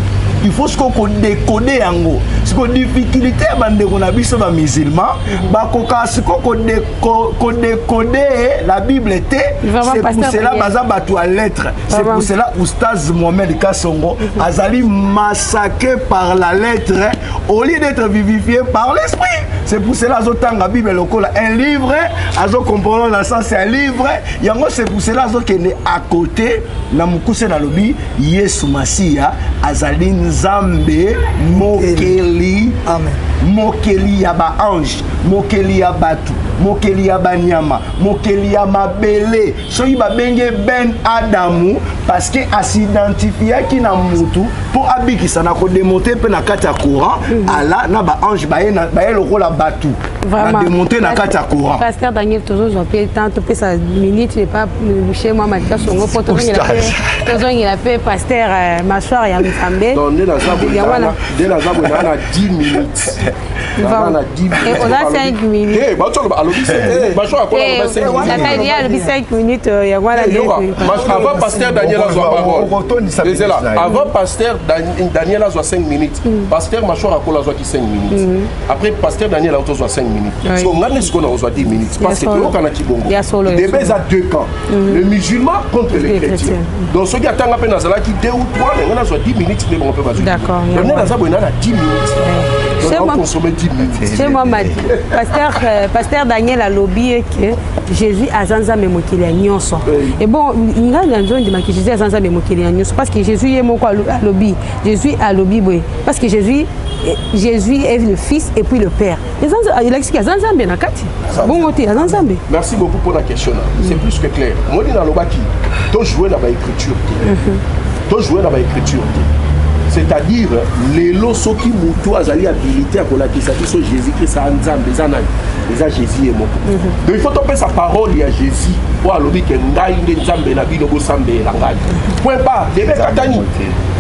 Il faut ce qu'on décoder yango. Ce qu'on difficulté bande qu'on a vu sur les musulmans, bah qu'on décoder la Bible était. C'est pour cela baza batu à lettres. C'est pour cela Oustaz Mohamed Kassongo azali massacré par la lettre au lieu d'être vivifié par l'esprit. C'est pour cela azotanga la Bible lokola un livre, azo comprendre dans le sens c'est un livre. Yango c'est pour cela azo kende à côté na mukuse na lobi Yesu Masia azali Nzambe mokeli. Amen. Mokeli ya ba ange, mokeli ya batu, mokeli ya banyama, mokeli ya mabele. Soyi ba benge Ben Adamu parce que asidentifia ki na mutu pour abikisa na ko démonter pe na kati ya courant ala na ba ange ba ye lokola batu. Vraiment. Na démonter na kati ya courant. Pasteur Daniel toujours ont fait tant peu sa minute n'est pas chez moi Matika Songo pour toujours il a fait pasteur Machar ya Mfambe. dès la Zabou, on a 10 minutes. On a 10 minutes. Et on a 5 minutes. Eh, bah, tu as le 5 minutes. Bah, je crois qu'on a 5 minutes. Il y a 5 minutes. Il y a avant pasteur Daniel Azwa parole. Avant pasteur Daniel Azwa 5 minutes. Pasteur Machor Akola Azwa 5 minutes. Après pasteur Daniel Azwa 5 minutes. Donc on a ce qu'on a 10 minutes. Parce que tout le monde a Kibongo. Le débat est à deux camps. Le musulman contre les chrétiens. Donc ceux qui attendent à peine qui 2 ou 3, on a 10 minutes. D'accord. On a 10 minutes. On a consommé 10 minutes. Chez moi, m'a dit, pasteur Daniel a lobby que Jésus a Zanza Memokili à Nyonso. Et bon, il y a une zone de Jésus a Zanza Memokili à Nyonso parce que Jésus est mon lobby. Jésus a lobby, parce que Jésus est le Fils et puis le Père. Il a expliqué à Zanza Benakati. Bon, côté à Zanza. Merci beaucoup pour la question. C'est plus que clair. Moi, je suis tu joues dans l'écriture. Tu joues dans l'écriture. C'est-à-dire, les lots qui moutou azali habilité à la sur Jésus-Christ à Nzambe, les Jésus et mon. Donc il faut tomber sa parole à Jésus pour allobi que ngai Nzambe na bino go sambe la ngai. Point pas, debe katani.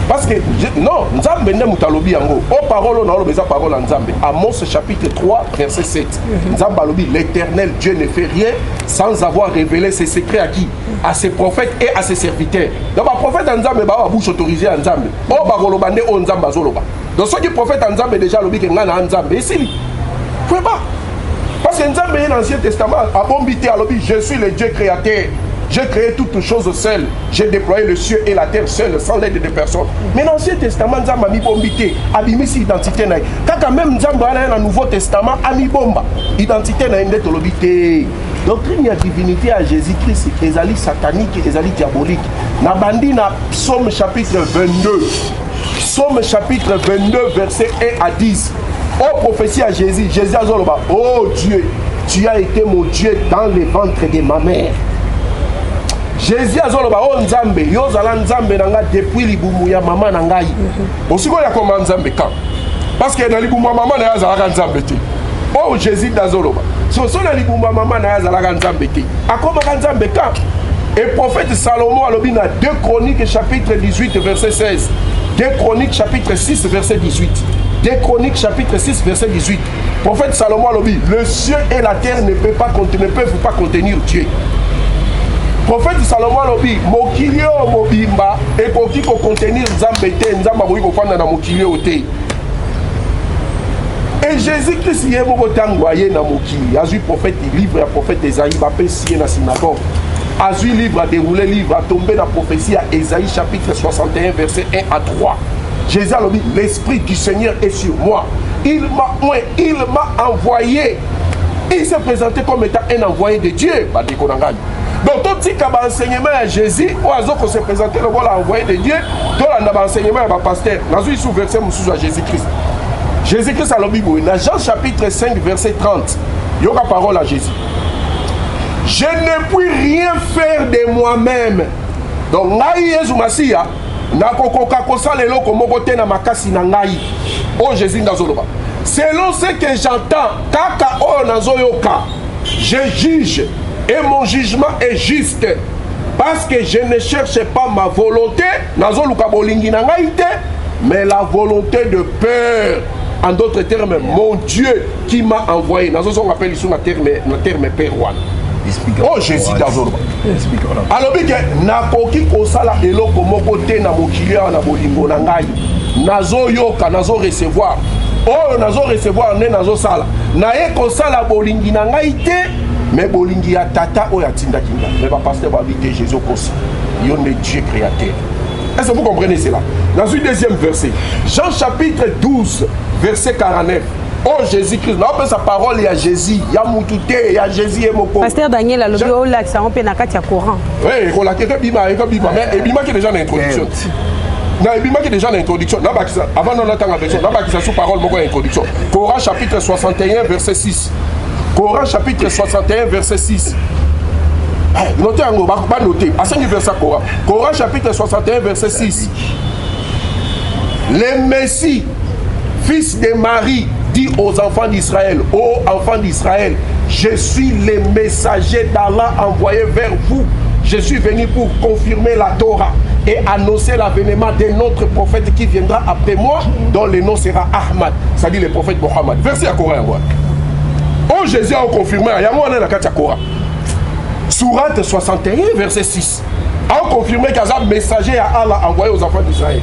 Parce que non, Nzambe ne mutalobi yango. O parole na olobi za parole Nzambe. Amos chapitre 3 verset 7. Nzambe alobi l'Éternel Dieu ne fait rien sans avoir révélé ses secrets à qui? À ses prophètes et à ses serviteurs. Donc le prophète Nzambe ba bouche autorisée à Nzambe. O bagolo bande o Nzambe azoloba. Donc ceux qui prophète Nzambe déjà alobi que ngana Nzambe ici. Faut pas. Parce que Nzambe dans l'Ancien Testament a bombité alobi je suis le Dieu créateur. J'ai créé toutes choses seul. J'ai déployé le ciel et la terre seul, sans l'aide de personne. Mais dans l'Ancien Testament, Nzambe a mis bombité, a mis identité. Quand même Nzambe a dans le Nouveau Testament, a mis bomba. Identité n'a pas de doctrine de divinité à Jésus-Christ, ezali satanique, ezali diabolique. Na bandi na Psaume chapitre 22. Psaume chapitre 22, verset 1 à 10. Oh, prophétie à Jésus. Jésus a dit, oh Dieu, tu as été mon Dieu dans le ventre de ma mère. Jésus a dit, oh Nzambe, yo zala Nzambe nanga depuis libumu ya mama nangai. Osiko ya koma Nzambe quand? Parce que dans libumu ya mama na zala Nzambe te. Oh Jésus d'Azoloba. So na libumu ya mama na zala Nzambe te. Akoma Nzambe quand? Et prophète Salomon a lobi na 2 Chroniques chapitre 18 verset 16. 2 Chroniques chapitre 6 verset 18. 2 Chroniques chapitre 6 verset 18. Prophète Salomon a lobi, le ciel et la terre ne peuvent pas contenir Dieu. Prophète Salomon a lobi, mokilio mobimba et koki ko contenir Nzambe te, Nzamba ko fanda na mokilio te. Et Jésus-Christ y est mon tangoye na mokili. Azu prophète livre à prophète Esaïe va passer na synagogue. Azu livre à dérouler livre à tomber dans la prophétie à Esaïe chapitre 61 verset 1 à 3. Jésus a dit, l'Esprit du Seigneur est sur moi. Il m'a envoyé. Il s'est présenté comme étant un envoyé de Dieu. Donc, tout ce qui a enseignement à Jésus, on s'est présenté le voilà envoyé de Dieu, tout le enseignement à pasteur. Nous avons sous verset à Jésus-Christ. Jésus-Christ a la Bible. Dans Jean chapitre 5 verset 30, il y a la parole à Jésus. Je ne puis rien faire de moi-même. Donc, Jésus Massia, oh Jésus Nazoloba. Selon ce que j'entends, kaka o nazoyoka, je juge et mon jugement est juste. Parce que je ne cherche pas ma volonté, nazoluka bolingi na ngaite, mais la volonté de peur. En d'autres termes, mon Dieu qui m'a envoyé. Nazolo appelle ici le terme père. Oh Jésus d'Azorba. Alors bien que nakoki kosala eloko moko te na mokili na bolingo na ngai. Nazo yoka nazo recevoir. Oh nazo recevoir ne nazo sala. Na ye kosala bolingi na ngai te, mais bolingi ya tata o ya tinda kinga. Mais pas pasteur va vite Jésus kosi. Yo ne Dieu créateur. Est-ce que vous comprenez cela? Dans le deuxième verset, Jean chapitre 12 verset 49. Oh Jésus-Christ, on appelle sa parole, il y a Jésus, il y a Moutouté, il y a Jésus et Moko. Pasteur Daniel a le bureau là, ça on peut na katia courant. Oui, il a quelqu'un bima, mais bima qui est déjà en introduction. Non, bima qui est déjà en introduction. Avant de n'attendre la version, d'abord qui sous parole, Moko introduction. Coran chapitre 61 verset 6. Coran chapitre 61 verset 6. Notez en haut, pas noter. À 5 verset Coran. Coran chapitre 61 verset 6. Le Messie, fils de Marie, dit aux enfants d'Israël, ô enfants d'Israël, je suis le messager d'Allah envoyé vers vous. Je suis venu pour confirmer la Torah et annoncer l'avènement d'un autre prophète qui viendra après moi, dont le nom sera Ahmad, c'est-à-dire le prophète Mohammed. Verset à Coran. Oh, Jésus a confirmé, il y a moi dans la Katakora. Sourate 61, verset 6. A confirmé qu'il y a un messager à Allah envoyé aux enfants d'Israël.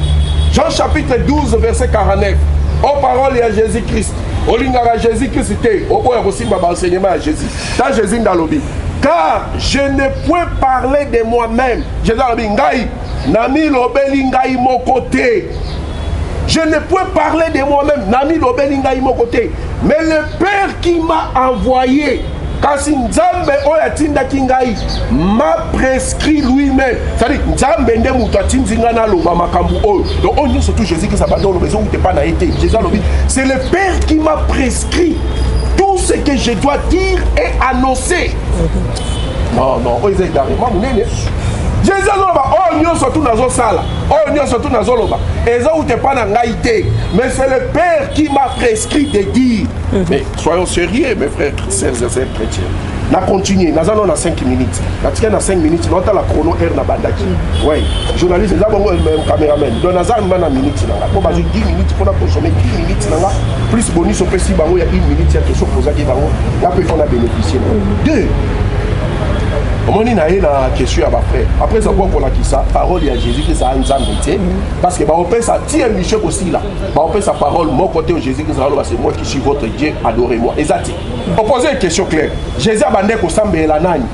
Jean chapitre 12, verset 49. Oh, parole à Jésus-Christ. Oh, l'ingara Jésus-Christ, c'était. Oh, aussi ma enseignement à Jésus. Dans Jésus dans l'obé. Car je ne peux parler de moi-même. Jésus dans l'obé. Ngai. Nami l'obé ngai mon côté. Je ne peux parler de moi-même. Nami l'obé ngai mon côté. Mais le Père qui m'a envoyé. Kasi Nzambe oyatinda kingai m'a prescrit lui-même. C'est-à-dire Nzambe nde mutu atinzinga na loba makambu oyo. Donc on dit surtout Jésus qui s'abandonne au maison où t'es pas na été. Jésus a dit c'est le Père qui m'a prescrit tout ce que je dois dire et annoncer. Non, oyo ezali moi munene. Jésus aloba oh nyo surtout nazo sala. Oh nyo surtout nazo loba. Eza où t'es pas na ngai té. Mais c'est le Père qui m'a prescrit de dire. Mais soyons sérieux, mes frères, sœurs et sœurs chrétiens. On a continué, nous allons dans 5 minutes. Nous avons 5 minutes, nous avons la chrono air na bandaki. Oui, journaliste, nous avons un caméraman. Donc nous avons 1 minute. Pour 10 minutes, il faut consommer 10 minutes. Plus bonus, on peut si il y a 1 minute, il y a quelque chose pour ça qui va. Là, il faut bénéficier. 2. On a une question à ma frère. Après, ça pour la qui ça, parole à Jésus qui ça a une parce que on peut ça tire Michel aussi là. On peut sa parole, mon côté au Jésus qui ça c'est moi qui suis votre Dieu, adorez-moi. Exact. On posait une question claire. Jésus a bandé ko sambe la nani.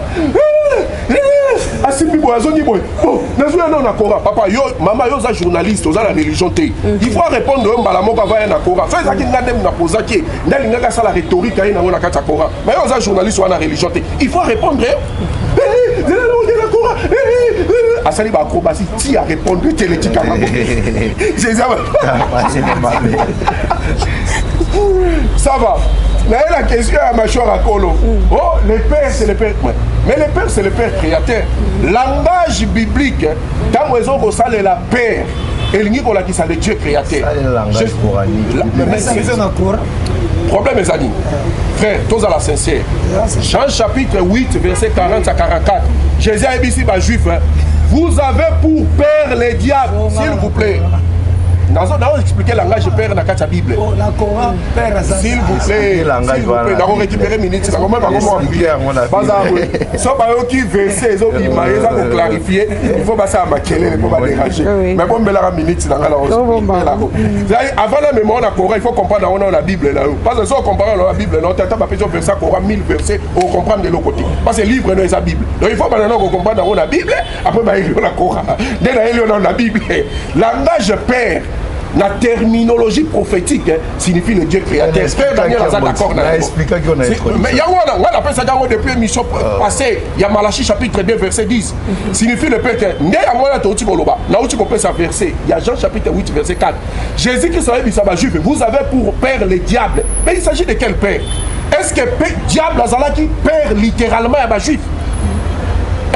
Asimbi boy azoni boy. Oh, nazo na na Coran. Papa yo, maman yo za journaliste, oza la religion té. Il faut répondre au mbala moko va na Coran. Ça ezaki ngandem na posaki. Ndalinga ka sala rhétorique na na kata Coran. Mais yo za journaliste ou na religion té. Il faut répondre. Asali ba acrobatie ti à répondre télétique à ça va. Mais la question à ma chère à Kolo. Oh, le Père c'est le Père. Mais le Père c'est le Père créateur. Langage biblique, tant raison que ça la Père. Et l'unique pour la qui ça le Dieu créateur. C'est le langage coranique. Mais c'est un Coran. Problème est amis. Frère, tous à la sincère. Jean chapitre 8, verset 40 à 44. Jésus a dit ici, juif, vous avez pour père les diables, s'il vous plaît. Nous allons expliquer le langage père dans la Bible. S'il vous plaît, nous allons récupérer minutes. Nous allons qui verser, ils vont clarifier. Il faut passer à maquiller pour pas déranger. Mais bon, mais la minute, avant la mémoire, il faut comprendre dans la Bible. Parce que si on comprend dans la Bible, on t'attend à faire verset, 1000 versets, on comprend de l'autre côté. Parce que le livre est la Bible. Donc il faut maintenant qu'on comprenne dans la Bible, après il y a la Coran. Dès dans la Bible, langage père. La terminologie prophétique signifie le Dieu créateur. Père Daniel a d'accord. Mais il y a on appelle ça depuis l'émission passée. Il y a Malachie chapitre 2 verset 10. Signifie le Père. Il y a verset. Il y a Jean chapitre 8 verset 4. Jésus qui savait juif. Vous avez pour père les diables. Mais il s'agit de quel père? Est-ce que diable azala qui père littéralement à juif?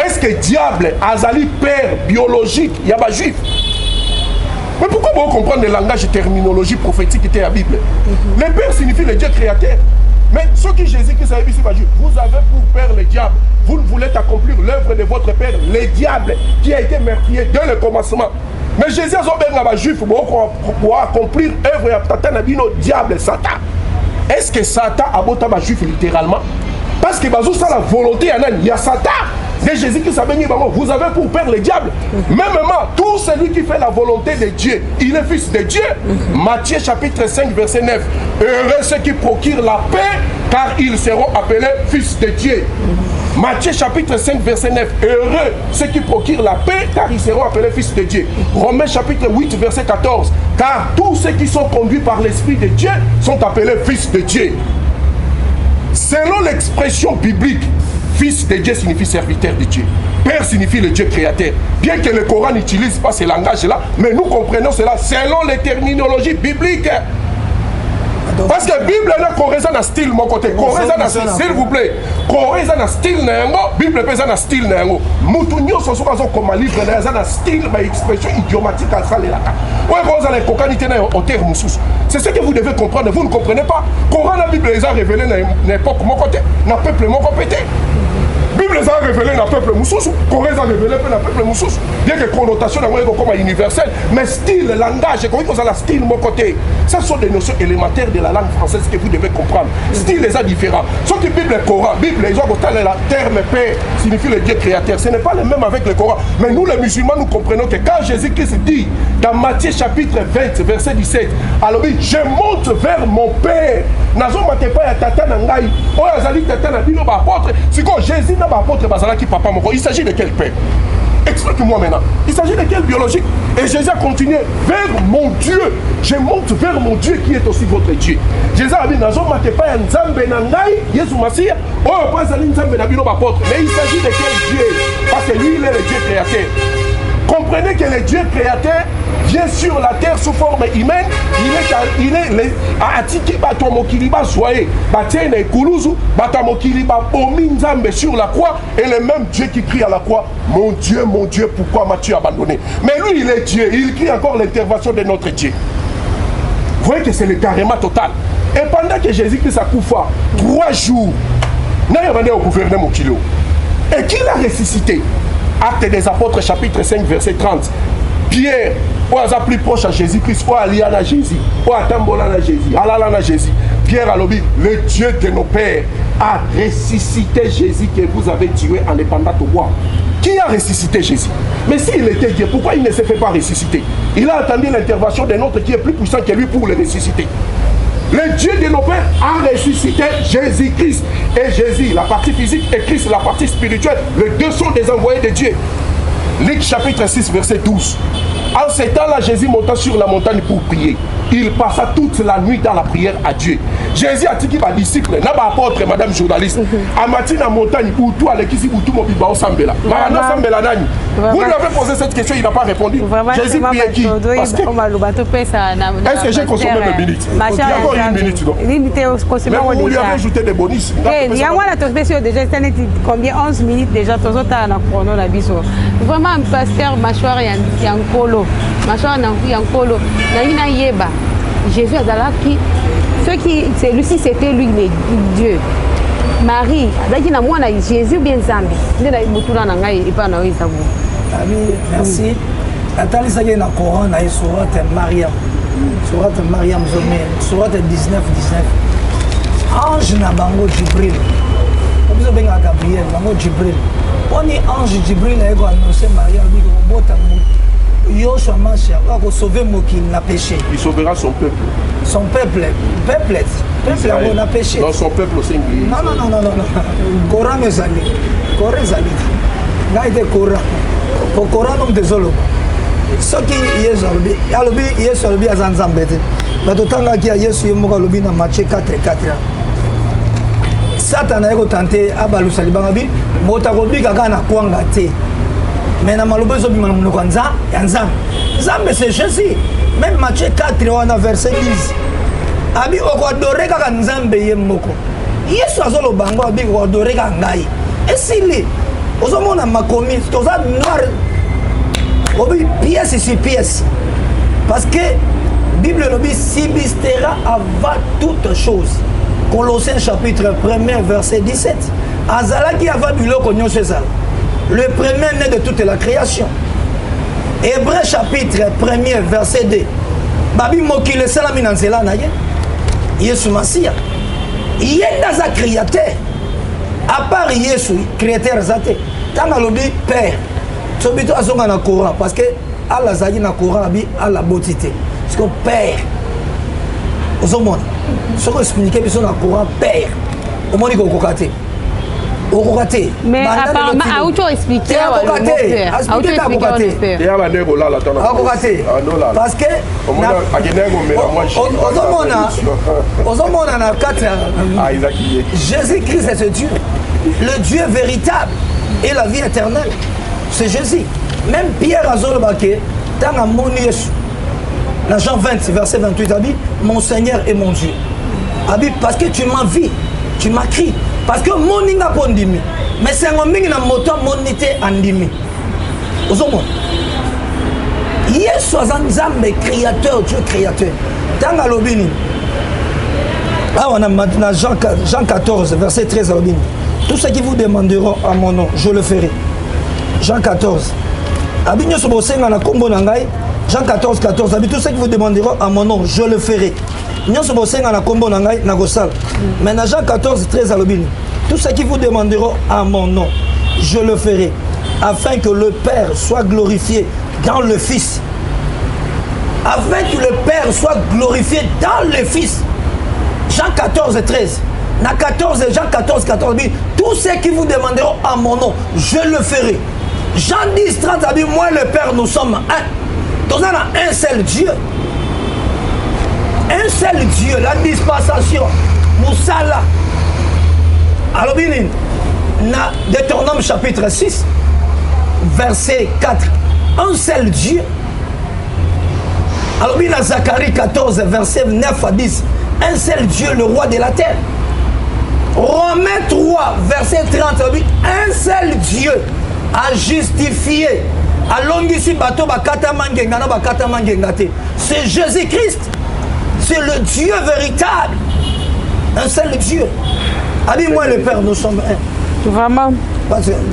Est-ce que diable azali père biologique il y a juif? Mais pourquoi vous comprenez le langage et terminologie prophétique qui était à la Bible? Le Père signifie le Dieu créateur. Mais ce que Jésus qui savait ici, vous avez pour père le diable. Vous ne voulez accomplir l'œuvre de votre père, le diable, qui a été meurtrier dès le commencement. Mais Jésus a dit juif pour accomplir l'œuvre de diable, Satan. Est-ce que Satan a voté juif littéralement? Parce que ça la volonté, il y a Satan. De Jésus qui s'appelle vous avez pour père le diable. Même tout celui qui fait la volonté de Dieu, il est fils de Dieu. Matthieu chapitre 5 verset 9. Heureux ceux qui procurent la paix, car ils seront appelés fils de Dieu. Matthieu chapitre 5 verset 9. Heureux ceux qui procurent la paix, car ils seront appelés fils de Dieu. Romains chapitre 8 verset 14. Car tous ceux qui sont conduits par l'Esprit de Dieu sont appelés fils de Dieu. Selon l'expression biblique, fils de Dieu signifie serviteur de Dieu. Père signifie le Dieu créateur. Bien que le Coran n'utilise pas ce langage-là, mais nous comprenons cela selon les terminologies bibliques. Parce que la Bible est un style, mon côté. S'il vous plaît. Corée est un style, la Bible est un style. Moutounio, ce sont comme un livre, un style, une expression idiomatique. C'est ce que vous devez comprendre. Vous ne comprenez pas. Coran, la Bible les a révélés dans l'époque, mon côté. Dans le peuple, mon côté. Bible ça a révélé le peuple Moussous, Corée a révélé le peuple Moussous. Bien que connotation comme universelle, mais style, langage, comment ça la style mon côté. Ce sont des notions élémentaires de la langue française que vous devez comprendre. Style est différent. Sauf que Bible et Coran, Bible, ils ont le terme Père signifie le Dieu créateur. Ce n'est pas le même avec le Coran. Mais nous les musulmans, nous comprenons que quand Jésus-Christ dit dans Matthieu chapitre 20, verset 17, alors je monte vers mon Père. Nazo mate pas ya tata na ngai. O azali tata na bino ba apôtre. C'est quoi Jésus na ba apôtre bazala qui papa moko. Il s'agit de quel père? Explique-moi maintenant. Il s'agit de quel biologique? Et Jésus a continué vers mon Dieu. Je monte vers mon Dieu qui est aussi votre Dieu. Jésus a dit nazo mate pas ya nzambe na ngai. Yesu Masia. O bazali nzambe na bino ba apôtre. Mais il s'agit de quel Dieu? Parce que lui il est le Dieu créateur. Comprenez que le Dieu créateur vient sur la terre sous forme humaine. Il est à Atiki Batomokiliba Soye, Batene Koulouzou, Batomokiliba Ominzambe sur la croix, et le même Dieu qui crie à la croix, mon Dieu, pourquoi m'as-tu abandonné? Mais lui, il est Dieu, il crie encore l'intervention de notre Dieu. Vous voyez que c'est le carrément total. Et pendant que Jésus-Christ a couffé 3 jours, il a demandé au gouvernement Mokilo, et qu'il a ressuscité. Acte des apôtres chapitre 5 verset 30. Pierre, ou à plus proche à Jésus-Christ, ou à Liana Jésus, ou à Tambolana Jésus, à Lalana Jésus. Pierre a dit, le Dieu de nos pères a ressuscité Jésus que vous avez tué en épandant au bois. Qui a ressuscité Jésus? Mais s'il était Dieu, pourquoi il ne se fait pas ressusciter? Il a attendu l'intervention d'un autre qui est plus puissant que lui pour le ressusciter. Le Dieu de nos pères a ressuscité Jésus-Christ. Et Jésus, la partie physique, et Christ, la partie spirituelle. Les deux sont des envoyés de Dieu. Luc chapitre 6, verset 12. En ce temps-là, Jésus monta sur la montagne pour prier. Il passa toute la nuit dans la prière à Dieu. Jésus a dit qu'il va disciple, n'a pas apôtre, madame journaliste. À matin la montagne, où tout allait ici, où tout mon biba sambela. Vous lui avez posé cette question, il n'a pas répondu. Jésus priait qui? Parce que est-ce que j'ai consommé mes minutes? Il y a encore une minute. Mais vous lui avez ajouté des bonus. Il y a moi la déjà, combien 11 minutes déjà, tout ça dans la chrono la biso. Vraiment un pasteur mâchoire yankolo. Mâchoire yankolo. Na yeba. Jésus a dit c'est lui, c'était lui le Dieu. Marie, Jésus bien Zambi. Merci. Attendez, ça y est dans le Coran, dans la sourate Mariam. Sourate Mariam, sourate 19. Ange na bango Jibril. On a bien Gabriel, bango Jibril. On est ange Jibril, il a annoncé Mariam, il a dit Yoshua Mashiach va sauver Moki n'a péché. Il sauvera son peuple. Son peuple, on a péché. Non, son peuple au singulier. Non. Coran me zali. Coran zali. Gaïde Coran. Pour Coran non désolé. Ce qui est aujourd'hui, il y a aujourd'hui à Zanzambete. Mais tout le temps qu'il y a Yesu Moka lobi na Matthieu 4:4. Satan a tenté à balu salibangabi, motakobi kaka na kwanga te. Mais na malobo zo bima munoko nza yanzam. Zambe c'est Jésus. Même Matthieu 4 on a verset 10. Abi oko adore kaka nzambe ye moko. Yesu azolo bango abi ko adore kaka ngai. Esili. Ozomona makomi toza noir. Obi pièce sur pièce. Parce que Bible lobi subsistera avant toute chose. Colossiens chapitre 1 verset 17. Azala qui avant biloko nyonso ça. Le premier né de toute la création. Hébreux chapitre 1 verset 2. Babi mokile salami nanzela na ye. Yesu Masia. Il est dans un créateur. À part Yesu, créateur zate. Tant alobi père. Sobito azonga na Coran parce que Allah zali na Coran abi Allah botité. Parce que père. Ozomona. Ce qu'on explique biso na Coran père. Omoni ko kokate. Mais apparemment, à où tu as expliqué parce que Jésus-Christ est ce Dieu, le Dieu véritable et la vie éternelle. C'est Jésus. Même Pierre Azolobake, dans la Jean 20, verset 28, a dit mon Seigneur et mon Dieu. Parce que tu m'as vu, tu m'as crié. Parce que mon ninga pondimi, mais c'est un mingi na moto monité andimi. Ozomon. Yesu azanzambe créateur, Dieu créateur. Tanga lobini. Ah on a maintenant Jean 14 verset 13 lobini. Tout ce qui vous demanderont à mon nom, je le ferai. Jean 14. Abigno Sobosenga na kombo nangai. Jean 14, 14. Tout ce qui vous demanderont à mon nom, je le ferai. Nyon Sobosenga na kombo nangai na gosal. Maintenant Jean 14, 13 alobini. Tout ce qui vous demanderont à mon nom, je le ferai. Afin que le Père soit glorifié dans le Fils. Afin que le Père soit glorifié dans le Fils. Jean 14, 13. Na 14, Jean 14, 14. Tout ce qui vous demanderont à mon nom, je le ferai. Jean 10, 30. Moi et le Père, nous sommes un. Nous avons un seul Dieu. Un seul Dieu. La dispensation. Moussala. Alors, na Deutéronome chapitre 6, verset 4. Un seul Dieu. Alors, dans Zacharie 14, verset 9 à 10. Un seul Dieu, le roi de la terre. Romains 3, verset 30. Un seul Dieu a justifié. C'est Jésus-Christ. C'est le Dieu véritable. Un seul Dieu. Moi le Père, nous sommes un. Vraiment.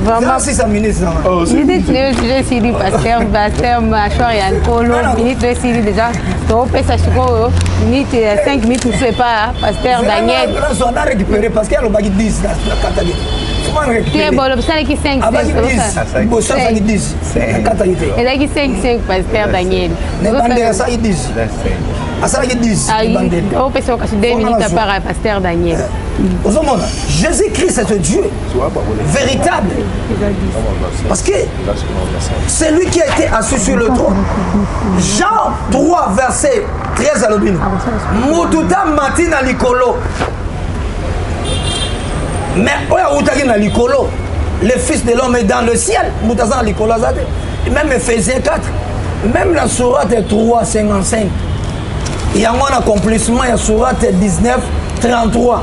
Vraiment. Si ça ministre. Minute je suis dit pasteur Machor et Ankolo. Minute je suis dit déjà. Donc ça minute 5 minutes tu fais pas pasteur Daniel. On a récupéré parce qu'il y a le bagage 10 dans la catégorie. Tu es bon, l'obstacle qui 5 10. Et là qui 5 pasteur Daniel. Les bandes ça ils disent. Ça ils disent. On peut se passer 2 minutes à part pasteur Daniel. Jésus-Christ c'est Dieu véritable. Parce que c'est lui qui a été assis sur le trône. Jean 3 verset 13 à l'obino. Moutouta matina likolo. Mais le Fils de l'homme est dans le ciel. Même Ephésiens 4, même la sourate 3, 55. Il y a un accomplissement, il y a sourate 19, 33.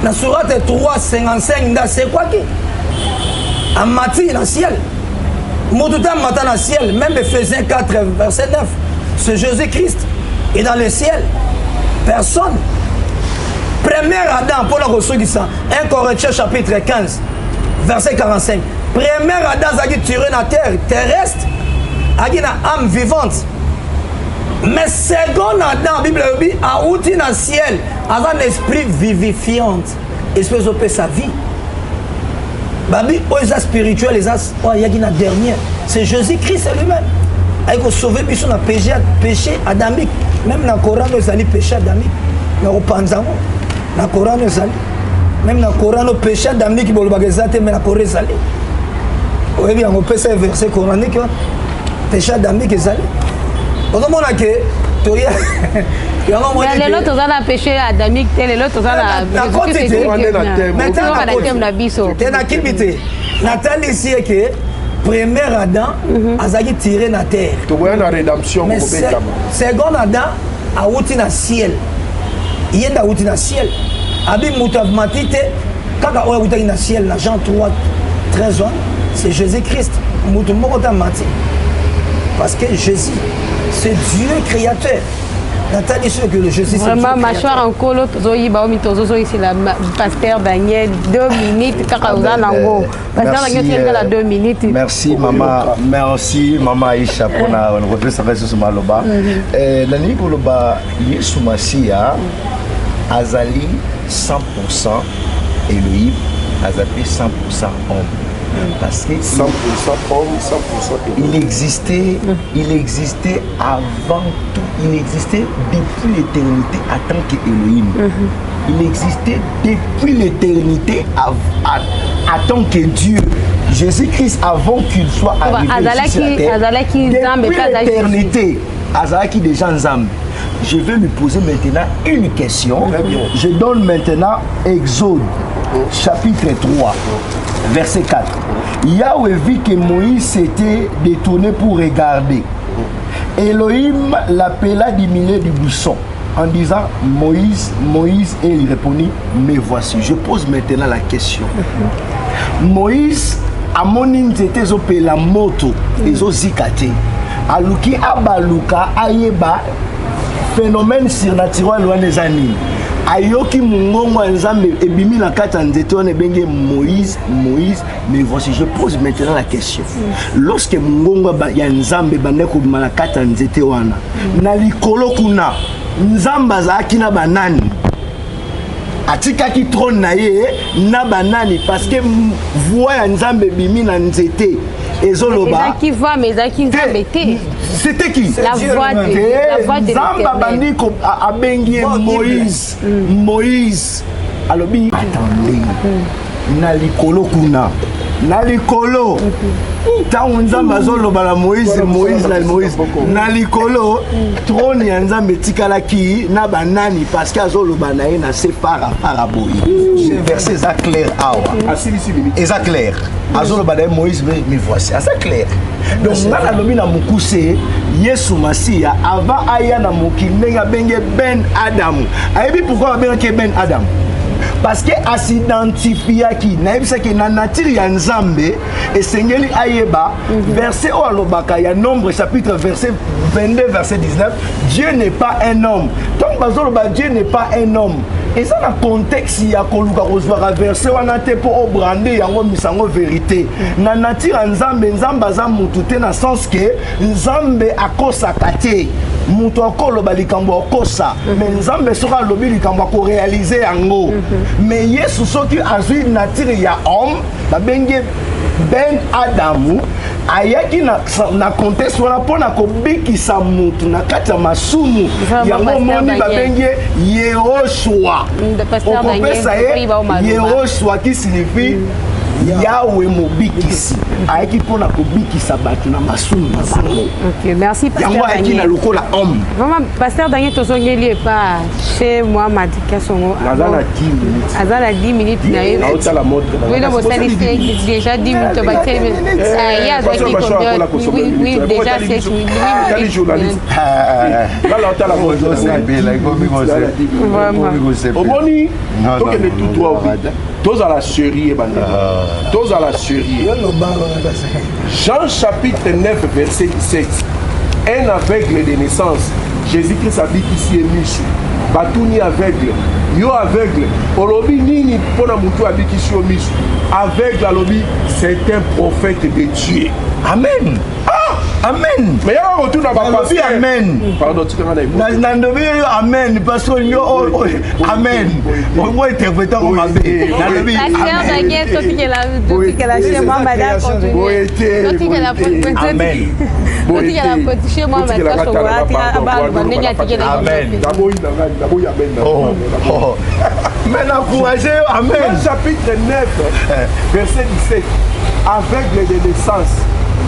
La sourate 3, 55, c'est quoi qui? En mati dans le ciel. Moutouta matin dans le ciel. Même Ephésiens 4, verset 9. C'est Jésus-Christ. Et dans le ciel, personne. Premier Adam, pour la ressource, 1 Corinthiens chapitre 15, verset 45. Premier Adam, a tiré dans la terre terrestre, a une âme vivante. Mais second Adam, la Bible dit, a outil dans le ciel, a un esprit vivifiant. Esprit de sa vie. Babi, les spirituels, il y a une dernière. C'est Jésus-Christ lui-même. Il a sauvé le péché adamique. Même dans le Coran, il y a le péché adamique. Dans le Panzamo. Dans le Coran, même dans le Coran, le péché adamique, mais dans le Coran, oui, bien, on peut faire verset coranique. Péché adamique, c'est ça. On a que les autres ont un péché adamique, les autres ont un Nathalie ici est que premier Adam a tiré dans la terre. La rédemption. Mais second Adam a outi dans le ciel. Il y a outi dans le ciel. Abi Moutavmatite, quand on a outi dans le ciel, dans Jean 3, 13 ans, c'est Jésus-Christ. Moutavmatite. Parce que Jésus, c'est Dieu créateur. Nathalie, c'est que le Jésus, c'est vraiment, mâchoire en colo, ici, la pasteur Daniel, 2 minutes, merci, maman Aïcha, pour nous retrouver sur Maloba. Nani Koloba, Yesu Massia, Azali 100% Elohim, Azali 100% homme. Parce que 100% homme, 100% il existait avant tout, il existait depuis l'éternité en tant qu'Elohim. Il existait depuis l'éternité en tant que Dieu. Jésus-Christ, avant qu'il soit arrivé sur la terre, depuis l'éternité, Azalaki des gens Zam. Je vais lui poser maintenant une question. Je donne maintenant Exode, chapitre 3. Verset 4. Yahweh vit que Moïse s'était détourné pour regarder. Elohim l'appela du milieu du buisson en disant Moïse, Moïse, et il répondit me voici. Je pose maintenant la question. Moïse a mon c'était la moto et zikate. Aluki abaluka ayeba phénomène surnaturel loin des animes. ayoki mungongo ya nzambe ebimi na kati ya nzete wana ebenge Moïse. Mais voici, je pose maintenant la question. Lorsque mungongo ya nzambe bande kobima na kati ya nzete wana na likolo kuna nzambe azalaki na banani atikaki trône na ye na banani parce que voix ya nzambe ebimi na nzete ezoloba qui voit mais qui nzambe te. C'était qui? La voix de Zamba bandi ko abengi Moïse. Alobi attendez. Na likolo kuna. Na likolo. Tango nzamba zoloba la Moïse. Na likolo trône ya nzambe tikalaki na banani parce que azoloba na ye na se paraboy. Ce verset ça clair awa. Eza clair. Azoloba na Moïse mais voici. Ça clair. Donc ngana lobi na mukuse Yesu Masiya avant aya na mokili nga benge Ben Adam. Ayebi pourquoi benge Ben Adam? Parce que asidentifia ki naebisa ki na nature ya nzambe esengeli ayeba verset o alobaka ya Nombre chapitre verset 22 verset 19 Dieu n'est pas un homme. Donc bazoloba Dieu n'est pas un homme. Et ça dans le contexte il y a koluka kozwaka verset wana te po obrande yango misango vérité. Na nature nzambe za mutu te na sens que nzambe akosaka te. Mutu akoloba likambo akosa mais nzambe soka lobi likambo ko réaliser yango. Mais Yesu soki azwi nature ya homme babenge Ben Adamu ayaki na contexte wana pona ko bikisa mutu na kati ya masumu yango moni babenge Yehoshua. Okopesa ye Yehoshua qui signifie Yahweh mobikisi ayaki pona ko bikisa batu na masumu na bango. Ok, merci pasteur. Yango ayaki na lokola homme. Vraiment pasteur Daniel tozongeli pas chez moi Madika songo. Azala 10 minutes. Azala 10 minutes na ye. Naota la montre. Oui, non, ça déjà 10 minutes ba télé. Il y a des qui oui, déjà c'est oui. Quel journaliste? Là naota la montre. Omoni. Donc elle est tout droit. Tous à la chérie et bandit. Tous à la chérie. Jean chapitre 9 verset 17. Un aveugle de naissance. Jésus-Christ habite ici et Michou. Batouni aveugle. Yo aveugle. Olobi nini pona mutu habite ici au Michou. Aveugle alobi c'est un prophète de Dieu. Amen. Amen. Mais il y a un retour dans ma pasteur. Amen. Pardon, tu te rends Amen. Parce que Amen. Moi, interprétant comme Amen. Pasteur Daniel, toi qui est là chez moi, madame, continue. Toi qui est là Amen. Toi qui est là chez moi, madame, Amen. Maintenant, encouragez. Amen. Chapitre 9, verset 17. Aveugle de naissance.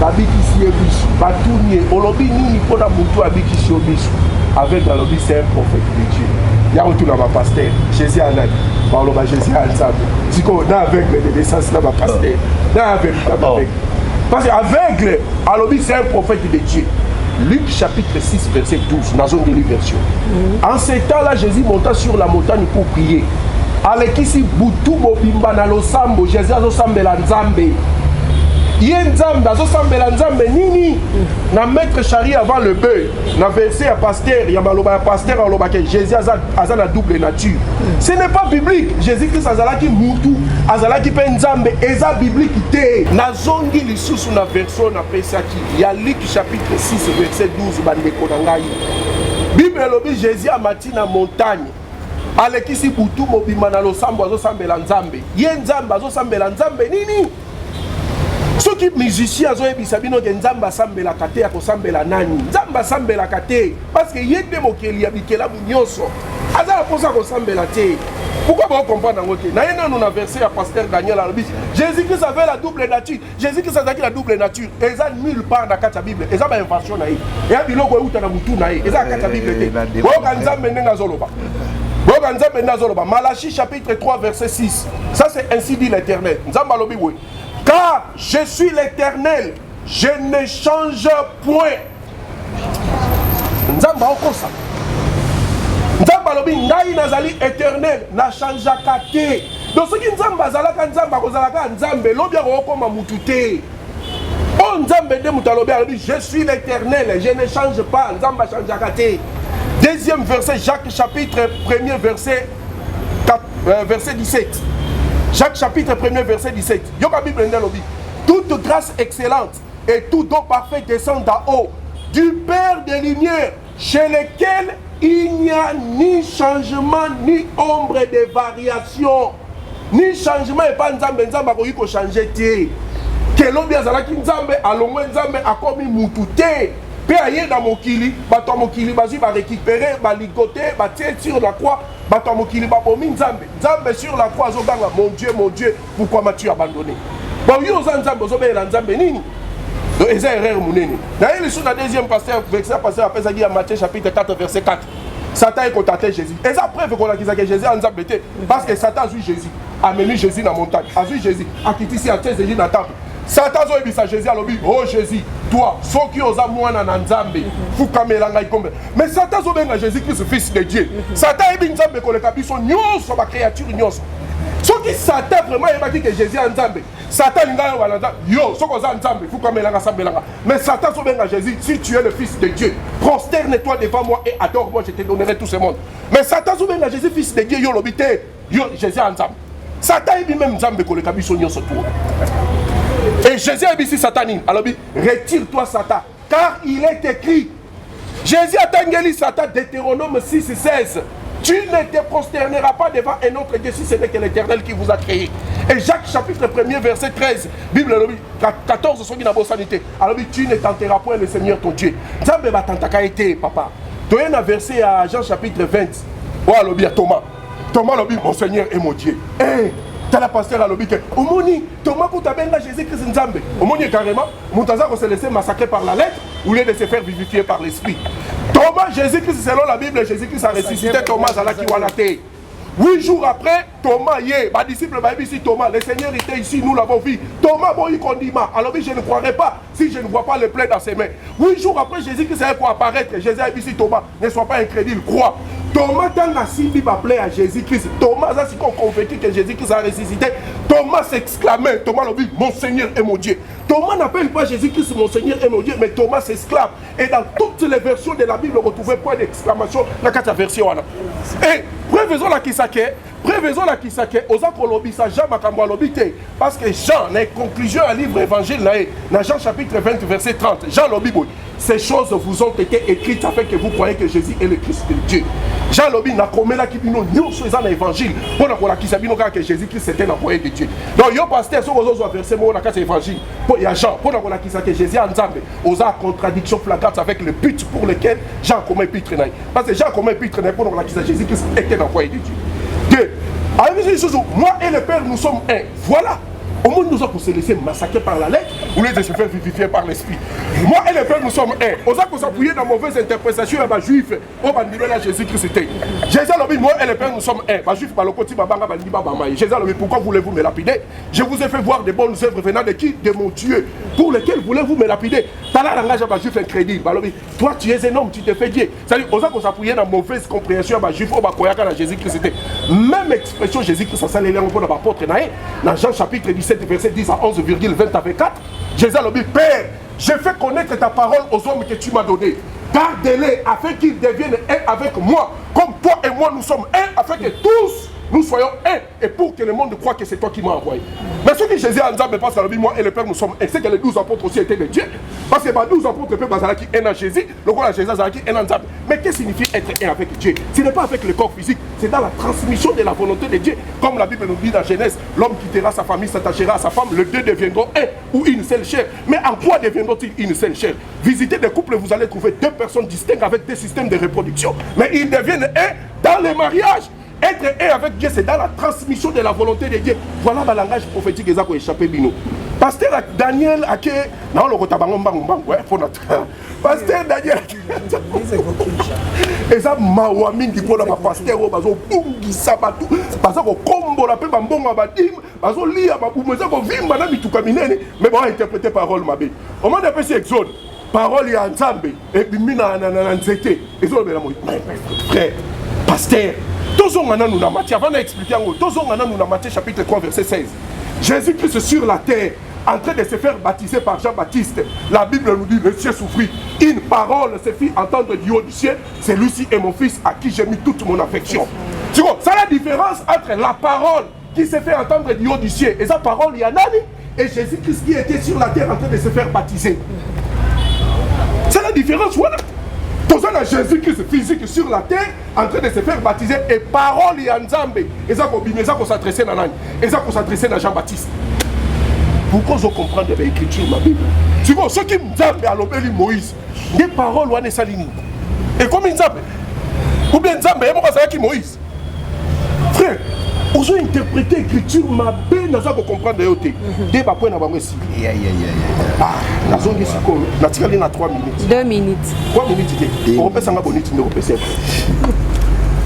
Babiki si ebisu, batouni, olobi nini pona mutu abiki si obisu. Avec la lobby, c'est un prophète de Dieu. Il y a retour dans ma pasteur, Jésus Anan, Paulo Jésus Alzab. Si on a aveugle de naissance dans ma pasteur, parce qu'aveugle, à lobby, c'est un prophète de Dieu. Luc chapitre 6, verset 12, dans une version. En ce temps-là, Jésus monta sur la montagne pour prier. Alekisi butu mobimba na losambo, Jésus azosambela nzambe. Ye nzambe azosambela nzambe nini na mettre charia avant le bœuf na verset à pasteur ya maloba ya pasteur aloba que Jésus aza na double nature. Ce n'est pas biblique. Jésus-Christ azalaki mutu azalaki pe nzambe eza biblique te. Nazongi lisusu na version na pesaki ya Luc chapitre 6 verset 12 bandeko na ngai. Bible elobi Jésus amati na montagne alekisi butu mobima na losambo azosambela nzambe. Ye nzambe azosambela nzambe nini? Ceux qui musiciens ont dit Sabino que Nzamba sambela kate ya kosambela nani. Nzamba sambela kate parce que yende mokeli abikela munyoso. Azala posa kosambela te. Pourquoi vous comprenez ngote? Na yena nous na verset à pasteur Daniel Albi. Jésus-Christ avait la double nature. Jésus-Christ a la double nature. Eza nulle part dans la Bible. Eza ba invention na ye. Et biloko euta na mutu na ye. Eza kata Bible te. Boka Nzambe nenga zoloba. Boka Nzambe nenga zoloba. Malachie chapitre 3 verset 6. Ça c'est ainsi dit l'Éternel. Nzamba lobi we. Car je suis l'Éternel, je ne change point. Nzamba okosa. Nzamba lobi ngai nazali éternel, na changeaka te. Donc ce qui nzamba zalaka nzamba kozalaka nzambe lobi akokoma mutu te. Oh nzambe de mutu alobi alobi je suis l'Éternel, je ne change pas, nzamba changeaka te. Deuxième verset, Jacques chapitre 1er verset verset 17. Jacques chapitre 1er, verset 17. Yoga Bible Ndelobi. Toute grâce excellente et tout don parfait descend d'en haut, du Père des Lumières, chez lequel il n'y a ni changement, ni ombre de variation. Ni changement et pas Nzambe, Nzambe a changer té. Kelobi azalaki Nzambe, alongwe Nzambe akomi mutute. Pe aye dans mokili, bato mokili bazi ba récupérer, ba ligoter, ba tirer sur la croix, bato mokili ba bomi Nzambe. Nzambe sur la croix zoganga, mon Dieu, pourquoi m'as-tu abandonné? Bon, yo Nzambe ozobela Nzambe nini? Donc, ils ont erreur mounene. D'ailleurs, le deuxième pasteur, pasteur appelle ça à Matthieu chapitre 4, verset 4. Satan est contacté Jésus. Et ça, preuve qu'on a dit que Jésus a Nzambe. Parce que Satan a vu Jésus, a mené Jésus dans la montagne, a vu Jésus, a quitté ici, a Jésus dans la temple. Satan a vu Jésus, a dit, oh Jésus, toi, ceux qui osent moi dans Nzambe, faut kamelanga ikombe. Mais Satan a vu Jésus-Christ, fils de Dieu. Satan a vu Nzambe qu'on a vu son nion sur la créature nion. Ceux qui Satan vraiment il m'a dit que Jésus est Nzambe. Satan yo, ceux qui ont Nzambe, faut kamelanga sambelanga. Mais Satan a vu Jésus, si tu es le fils de Dieu, prosterne-toi devant moi et adore-moi, je te donnerai tout ce monde. Mais Satan a vu Jésus, fils de Dieu, yo l'obité, yo Jésus est Nzambe. Satan a vu même Nzambe qu'on a vu son nion sur tout. Et Jésus a dit Satan, alors retire-toi Satan, car il est écrit. Jésus a tangeli Satan, Deutéronome 6 et 16. Tu ne te prosterneras pas devant un autre Dieu si ce n'est que l'Éternel qui vous a créé. Et Jacques chapitre 1er verset 13, Bible 14 son sanité. Alors tu ne tenteras point le Seigneur ton Dieu. Nzambe va tentaka été papa. Tu as un verset à Jean chapitre 20. Oh alors à Thomas. Thomas lobi mon Seigneur et mon Dieu. T'as la pasteur à l'obité. Omoni, Thomas Koutabenga Jésus-Christ Nzambe. Omoni carrément, Moutaza se laisser massacrer par la lettre au lieu de se faire vivifier par l'esprit. Thomas, Jésus-Christ, selon la Bible, Jésus-Christ a ressuscité Thomas à la Kiwanate. 8 jours après, Thomas y est. Ma disciple m'a dit Thomas, le Seigneur était ici, nous l'avons vu. Thomas, bon, il condima. Alors, je ne croirais pas si je ne vois pas le plaid dans ses mains. 8 jours après, Jésus-Christ est pour apparaître. Jésus a dit Thomas, ne sois pas incrédule, crois. Thomas, quand la Simbi va plaire à Jésus-Christ, Thomas, ça c'est qu'on convaincu que Jésus-Christ a ressuscité. Thomas s'exclamait, Thomas l'a dit, mon Seigneur et mon Dieu. Thomas n'appelle pas Jésus-Christ mon Seigneur et mon Dieu, mais Thomas s'exclame. Et dans toutes les versions de la Bible, on retrouvait point d'exclamation dans la version. Et préfaisons la Kisake, aux Akolobi, ça Jean Makambo l'obité. Parce que Jean, dans la conclusion à livre évangile, dans Jean chapitre 20, verset 30, Jean l'obiboui. Ces choses vous ont été écrites afin que vous croyez que Jésus est le Christ de Dieu. Jean Lobi n'a commis la qui bino nous sommes dans l'évangile pour la qui sabino que Jésus-Christ était l'envoyé de Dieu. Donc yo pasteur sur aux autres versets moi dans l'évangile pour y a Jean pour la qui que Jésus en Nzambe aux contradiction flagrante avec le but pour lequel Jean commet pitre naï. Parce que Jean commet pitre naï pour la qui Jésus-Christ était l'envoyé de Dieu. Deux. Moi et le Père nous sommes un. Voilà. Au monde nous avons se laissé massacrer par la lettre, ou les de se faire vivifier par l'esprit. Moi et le Père nous sommes un. On a s'appuyer dans mauvaise interprétation à ma juif, au bandit là Jésus-Christ. Jésus a dit moi et le Père nous sommes un. Ma juif balokoti babanga bandi babamaï. Jésus a dit pourquoi voulez-vous me lapider? Je vous ai fait voir des bonnes œuvres venant de qui? De mon Dieu. Pour lesquelles voulez-vous me lapider? T'as là langage à ma juif incrédule. Toi tu es un homme, tu te fais Dieu. C'est-à-dire on a s'appuyer dans mauvaise compréhension à ma juif au bakoyaka dans Jésus-Christ. Même expression Jésus-Christ ça les langues pour l'apôtre dans Jean chapitre 17 verset 10 à 11,20 avec 4, Jésus a dit, Père, je fais connaître ta parole aux hommes que tu m'as donné. Garde-les afin qu'ils deviennent un avec moi, comme toi et moi nous sommes un, afin que tous nous soyons un, et pour que le monde croit que c'est toi qui m'as envoyé. Mais ce que Jésus a dit, parce que moi et le Père nous sommes un, c'est que les 12 apôtres aussi étaient des dieux. Parce que les 12 apôtres peuvent être un à Jésus, le roi de Jésus est un ensemble. Mais qu'est-ce que signifie être un avec Dieu? Ce n'est pas avec le corps physique, c'est dans la transmission de la volonté de Dieu. Comme la Bible nous dit dans Genèse, l'homme quittera sa famille, s'attachera à sa femme, les deux deviendront un ou une seule chair. Mais en quoi deviendront-ils une seule chair? Visitez des couples, vous allez trouver deux personnes distinctes avec des systèmes de reproduction. Mais ils deviennent un dans le mariage. Être un avec Dieu, c'est dans la transmission de la volonté de Dieu. Voilà le langage prophétique qui a échappé Bino. Pasteur Daniel Ake, non le rotabango mbang ouais pour notre pasteur Daniel. Et ça mawamine qui pour la pasteur au bazo bungi sabatu, bazo ko kombo la pe bambonga badim, bazo lia ba bumeza ko vimba na mituka minene, mais bon interpréter parole mabe. Au moment d'après c'est Exode, parole ya Nzambe et bimina na nzete. Exode la moi frère, pasteur tous on a nous dans Matthieu, avant d'expliquer en haut, tous on a nous dans Matthieu chapitre 3 verset 16. Jésus-Christ sur la terre, en train de se faire baptiser par Jean-Baptiste. La Bible nous dit, le ciel s'ouvrit. Une parole se fit entendre du haut du ciel. Celui-ci est mon fils à qui j'ai mis toute mon affection. Tu vois, c'est la différence entre la parole qui s'est fait entendre du haut du ciel et sa parole, il y en a, et Jésus-Christ qui était sur la terre en train de se faire baptiser. C'est la différence, voilà. Tout ça, Jésus-Christ physique sur la terre en train de se faire baptiser et parole, il y a Nzambe. Et ça, qu'on s'adressait à Nani. Et ça, qu'on s'adressait à Jean-Baptiste. Pourquoi vous comprenez l'écriture, ma Bible? Tu vois, ceux qui Nzambe à l'obéli Moïse, des paroles, on est salini. Et comme Nzambe, ou bien Nzambe, il y a qui Moïse. Frère, vous avez interprété l'écriture, ma Bible, nous avons compris de l'autre. Dès que vous avez ici. Ah, la zone ici, on a 3 minutes. 2 minutes. 3 minutes, on repère ça, on repère ça.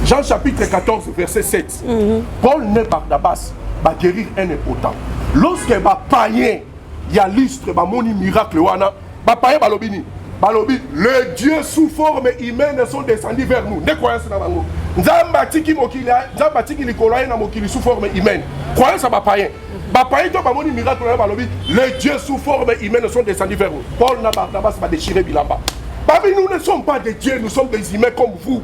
Jean chapitre 14, verset 7. Paul n'est pas Barnabas, va guérir un impotent. Lorsque les païens, il y a l'istre, moni miracle, les païens, les dieux sous forme humaine sont descendus vers nous. Ne croyez pas dans Nzambati qui likoloye na mokili sous forme humaine. Croyez ça ba païen. Ba païen to ba moni miracle na balobi, les dieux sous forme humaine sont descendus vers nous. Paul na Barnabas va déchirer bilamba. Parmi nous ne sommes pas des dieux, nous sommes des humains comme vous.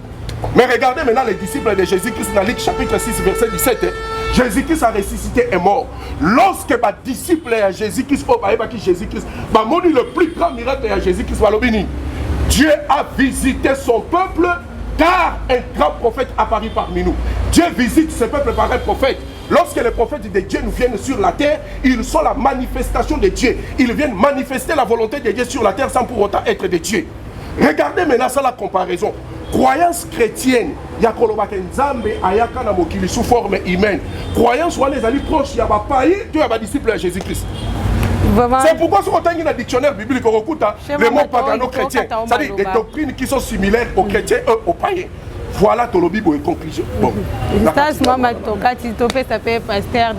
Mais regardez maintenant les disciples de Jésus-Christ dans Luc chapitre 6 verset 17. Jésus-Christ a ressuscité et mort. Lorsque les disciples de Jésus-Christ, Jésus-Christ, le plus grand miracle de Jésus-Christ, Dieu a visité son peuple car un grand prophète apparu parmi nous. Dieu visite ce peuple par un prophète. Lorsque les prophètes de Dieu nous viennent sur la terre, ils sont la manifestation de Dieu. Ils viennent manifester la volonté de Dieu sur la terre sans pour autant être de Dieu. Regardez maintenant ça la comparaison. Croyance chrétienne, il y a Nzambe ayaka na mokili sous forme humaine. Croyance ou les alliés proches, il y a pas païen, tu as disciple de Jésus-Christ. C'est pourquoi si on a un dictionnaire biblique, on écoute les mots pagano-chrétiens. C'est-à-dire des doctrines qui sont similaires aux chrétiens et aux païens. Voilà ton lobby pour une conclusion. Bon. Maman, tu topé ça fait pasteur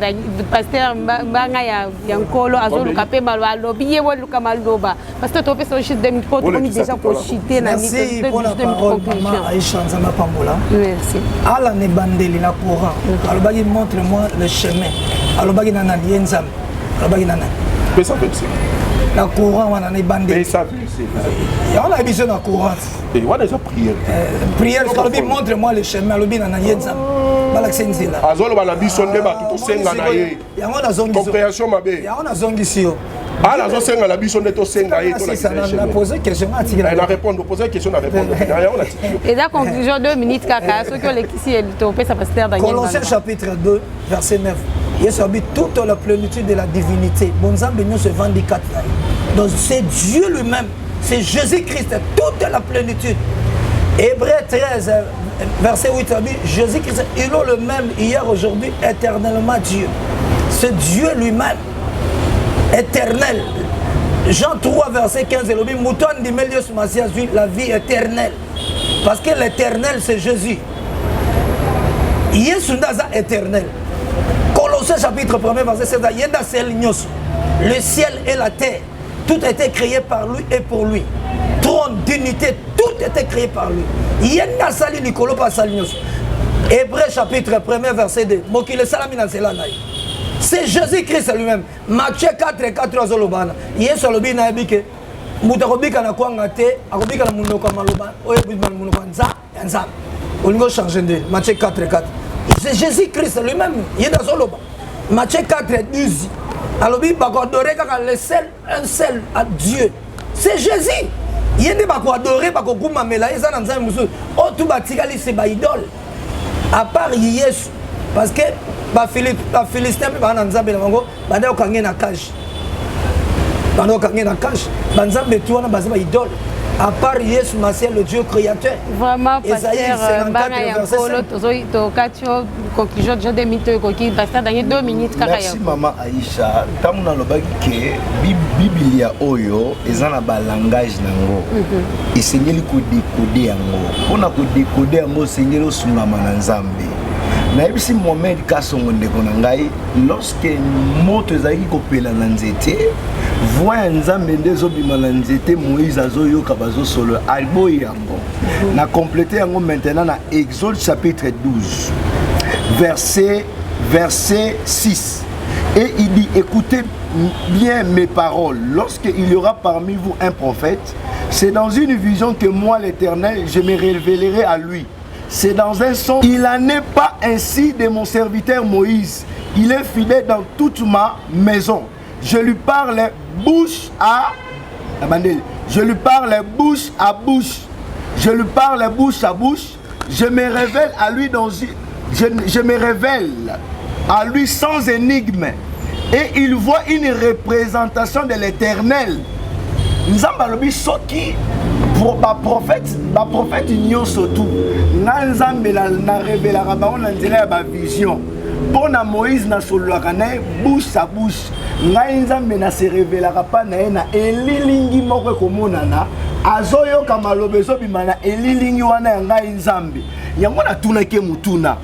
Banga Yankolo Azolo Kapé Malwa lobby ou Luka Maldoba. Parce que topé ça juste 2 minutes pour déjà pour chiter la merci pour la parole maman Aïcha Nzama Pambola. Merci. Ala ne bandeli na courant. Alobagi montre-moi le chemin. Alobagi nana Yenzam. Alobagi nana. Mais ça fait la courant on a bandeli. Mais ça fait on a besoin de la courant. Et on a déjà prié. Prière, montre-moi le chemin. Alobagi nana Yenzam. Balaksenzela. Azolo bana bisonde ba tout senga na ye. Ya on a zongi. Compréhension mabe. Ya on a zongi sio. Ah, la zone senga la bisonde to senga ye to la. On a posé question à Tigre. Elle a répondu, poser question à répondre. Et la conclusion 2 minutes kaka, ceux qui ont ici elle topé ça pasteur Daniel. Colossiens chapitre 2 verset 9. Yesu a dit toute la plénitude de la divinité. Bonzambe nous se vindicat. Donc c'est Dieu lui-même, c'est Jésus-Christ, toute la plénitude. Hébreux 13 verset 8 a dit Jésus-Christ, il est le même hier, aujourd'hui, éternellement Dieu. C'est Dieu lui-même, éternel. Jean 3 verset 15 il dit Mouton dit Melios Masias la vie éternelle. Parce que l'éternel c'est Jésus. Yesu ndaza éternel. Colossiens chapitre 1 verset 16 Yenda sel nyos. Le ciel et la terre, tout a été créé par lui et pour lui. Trône d'unité, tout a été créé par lui. Yenda sali Nicolo pas sali nyos. Hébreux chapitre 1 verset 2. Mokile salamina selanai. C'est Jésus-Christ lui-même. Matthieu 4 4 azolobana. Yesu alobi na yebike. Mutakobika na kwanga te, akobika na munoko maloba. Oye bidman munoko nza, nza. Olingo changer de Matthieu 4 4. C'est Jésus-Christ lui-même. Yenda zoloba. Matthieu 4 12. Alobi bako adorer kaka le seul, un seul à Dieu. C'est Jésus. Yende bako adorer bako kuma mela ezana nza musu. O tu batikali c'est ba idole. À part Yesu. Parce que les Philistins bana nzambe na bango banda okange na cage. Banda okange na cage. Banzambe tu wana bazaba idole. À part Yesu Massia le Dieu créateur. Vraiment pasteur Banga Yankolo to katio conclusion de 2 minutes koki pasteur dans 2 minutes kaka. Merci maman Aïcha. Tamuna lobaki ke Biblia oyo ezana ba langage nango. Esengeli ko décoder yango. Pona ko décoder yango sengeli osungama na Nzambe. Naibisi Mohamed Kasongo ndeko na ngai lorsque moto ezaki kopela na nzete voix Nzambe ndezo bima na nzete Moïse azoyoka bazo solo alboyi yango na compléter yango maintenant na Exode chapitre 12 verset 6 et il dit écoutez bien mes paroles lorsqu'il y aura parmi vous un prophète c'est dans une vision que moi l'Éternel je me révélerai à lui. c'est dans un son. Il n'en est pas ainsi de mon serviteur Moïse. Il est fidèle dans toute ma maison. Je lui parle bouche à... Je lui parle bouche à bouche. Je lui parle bouche à bouche. Je me révèle à lui dans... Je me révèle à lui sans énigme. Et il voit une représentation de l'Éternel. Nous avons dit soki prophète union surtout. Nous avons révélé la vision. Pour Moïse na solakane bouche à bouche. Nous avons se révélé pas na elilingi moko komonana. Azoyo kamalobezo bimana elilingi wana ngai nzambe. Yango na tuna ke mutuna.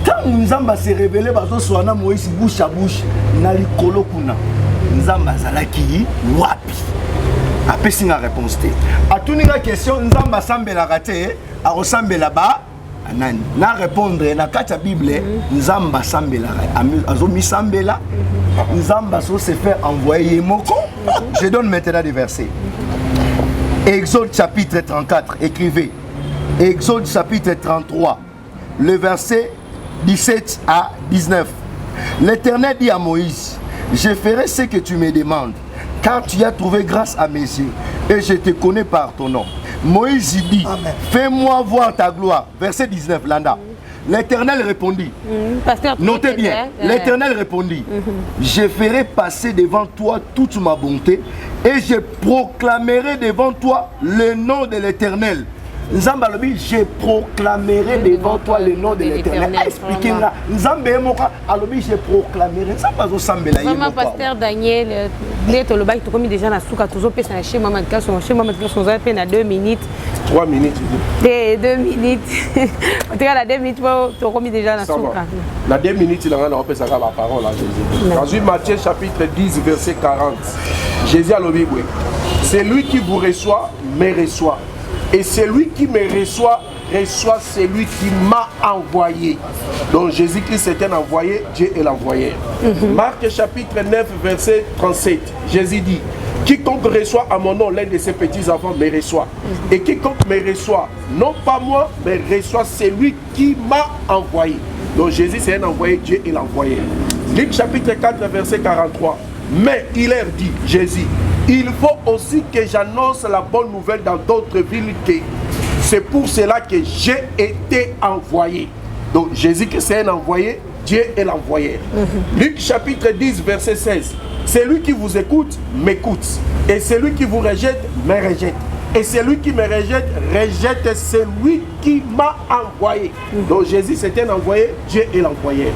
Quand Nzamba s'est révélé, Bazosoana Moïse bouche à bouche, Nali Kolo Kuna. Nzamba Zalaki, Wapi. Après, c'est une réponse. À toute la question, Nzamba Sambe la raté, à ressemble là-bas, na répondre, na la Bible, Nzamba Sambe la raté. Azomi Sambe la, Nzamba se fait envoyer Moko. Je donne maintenant des versets. Exode chapitre 34, écrivez. Exode chapitre 33, le verset 17 à 19. L'Éternel dit à Moïse, je ferai ce que tu me demandes, car tu as trouvé grâce à mes yeux, et je te connais par ton nom. Moïse dit, fais-moi voir ta gloire. Verset 19, Landa. L'Éternel répondit, notez bien, l'Éternel répondit, je ferai passer devant toi toute ma bonté, et je proclamerai devant toi le nom de l'Éternel. Nzambalobi, je proclamerai devant toi le nom de l'Éternel. Expliquez-moi. Nzambemoka, alobi, je proclamerai. Nzambazo sambela yemo. Maman pasteur Daniel, les toloba qui commis déjà na souka toujours pesa na chez maman de son chez maman de son za peine à 2 minutes. 3 minutes. 2 minutes. En tout cas la 2 minutes tu commis déjà na souka. La 2 minutes il en a pesa la parole à Jésus. Dans Matthieu chapitre 10 verset 40. Jésus a lobi oui. C'est lui qui vous reçoit, me reçoit. Et celui qui me reçoit, reçoit celui qui m'a envoyé. Donc Jésus-Christ est un envoyé, Dieu est l'envoyé. Marc chapitre 9, verset 37. Jésus dit, quiconque reçoit à mon nom l'un de ses petits-enfants me reçoit. Et quiconque me reçoit, non pas moi, mais reçoit celui qui m'a envoyé. Donc Jésus c'est un envoyé, Dieu est l'envoyé. Luc chapitre 4, verset 43. Mais il leur dit, Jésus, il faut aussi que j'annonce la bonne nouvelle dans d'autres villes. C'est pour cela que j'ai été envoyé. Donc Jésus-Christ c'est un envoyé, Dieu est l'envoyé. Luc chapitre 10 verset 16. Celui qui vous écoute m'écoute. Et celui qui vous rejette me rejette. Et celui qui me rejette, rejette celui qui m'a envoyé. Donc Jésus c'est un envoyé, Dieu est l'envoyé.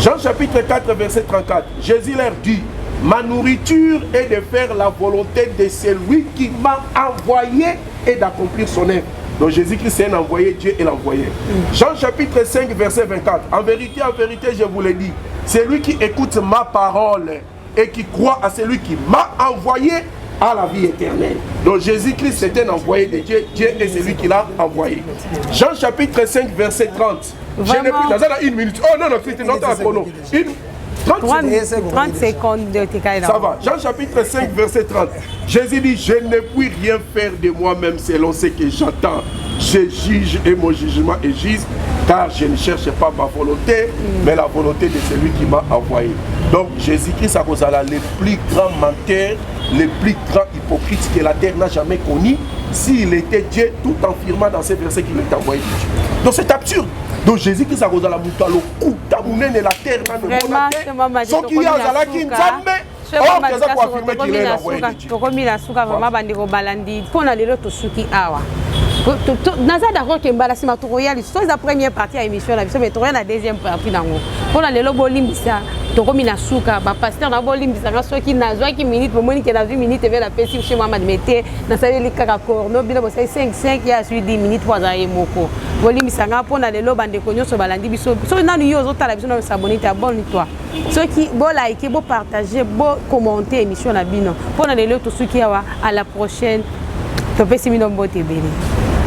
Jean chapitre 4 verset 34. Jésus leur dit, ma nourriture est de faire la volonté de celui qui m'a envoyé et d'accomplir son œuvre. Donc Jésus-Christ est un envoyé, Dieu est l'envoyé. Jean chapitre 5 verset 24. En vérité, je vous le dis, celui qui écoute ma parole et qui croit à celui qui m'a envoyé a la vie éternelle. Donc Jésus-Christ est un envoyé de Dieu, Dieu est celui qui l'a envoyé. Jean chapitre 5 verset 30. Je n'ai plus dans une minute. Oh non, non, c'était notre chrono. 30 secondes de Tekaïla. Ça va. Jean chapitre 5 verset 30. Jésus dit, je ne puis rien faire de moi-même selon ce que j'entends. Je juge et mon jugement est juste, car je ne cherche pas ma volonté, mais la volonté de celui qui m'a envoyé. Donc Jésus-Christ a causé le plus grand menteur, le plus grand hypocrite que la terre n'a jamais connu, s'il était Dieu, tout en affirmant dans ces versets qu'il est envoyé. Donc c'est absurde. Donc Jésus-Christ a causé la mouton, le coup d'amouner la terre dans le monde. Ce qui y a dans la Kinzambe, or que ça pour affirmer qu'il est envoyé de Dieu. naza d'accord que mbalasi matokoya lisusu la première partie ya émission na biso mais tokoya na deuxième partie nango mpona lelo bolimbisa tokomi na suka bapasteur na bolimbisaka soki nazwaki minute bomoni ke nazwi minute eve napesi chez mama mete nasaleli kaka corno bino bosali 5 ya asui 10 minutes po azala ye moko bolimbisanga mpona lelo bandeko nyonso balandi biso soki nanu yo ozotala biso na saboni te abone toi soki bolike bopartage bocommenter émission na bino mpona lelo tosuki awa à la prochaine topesi mino mbote ebele.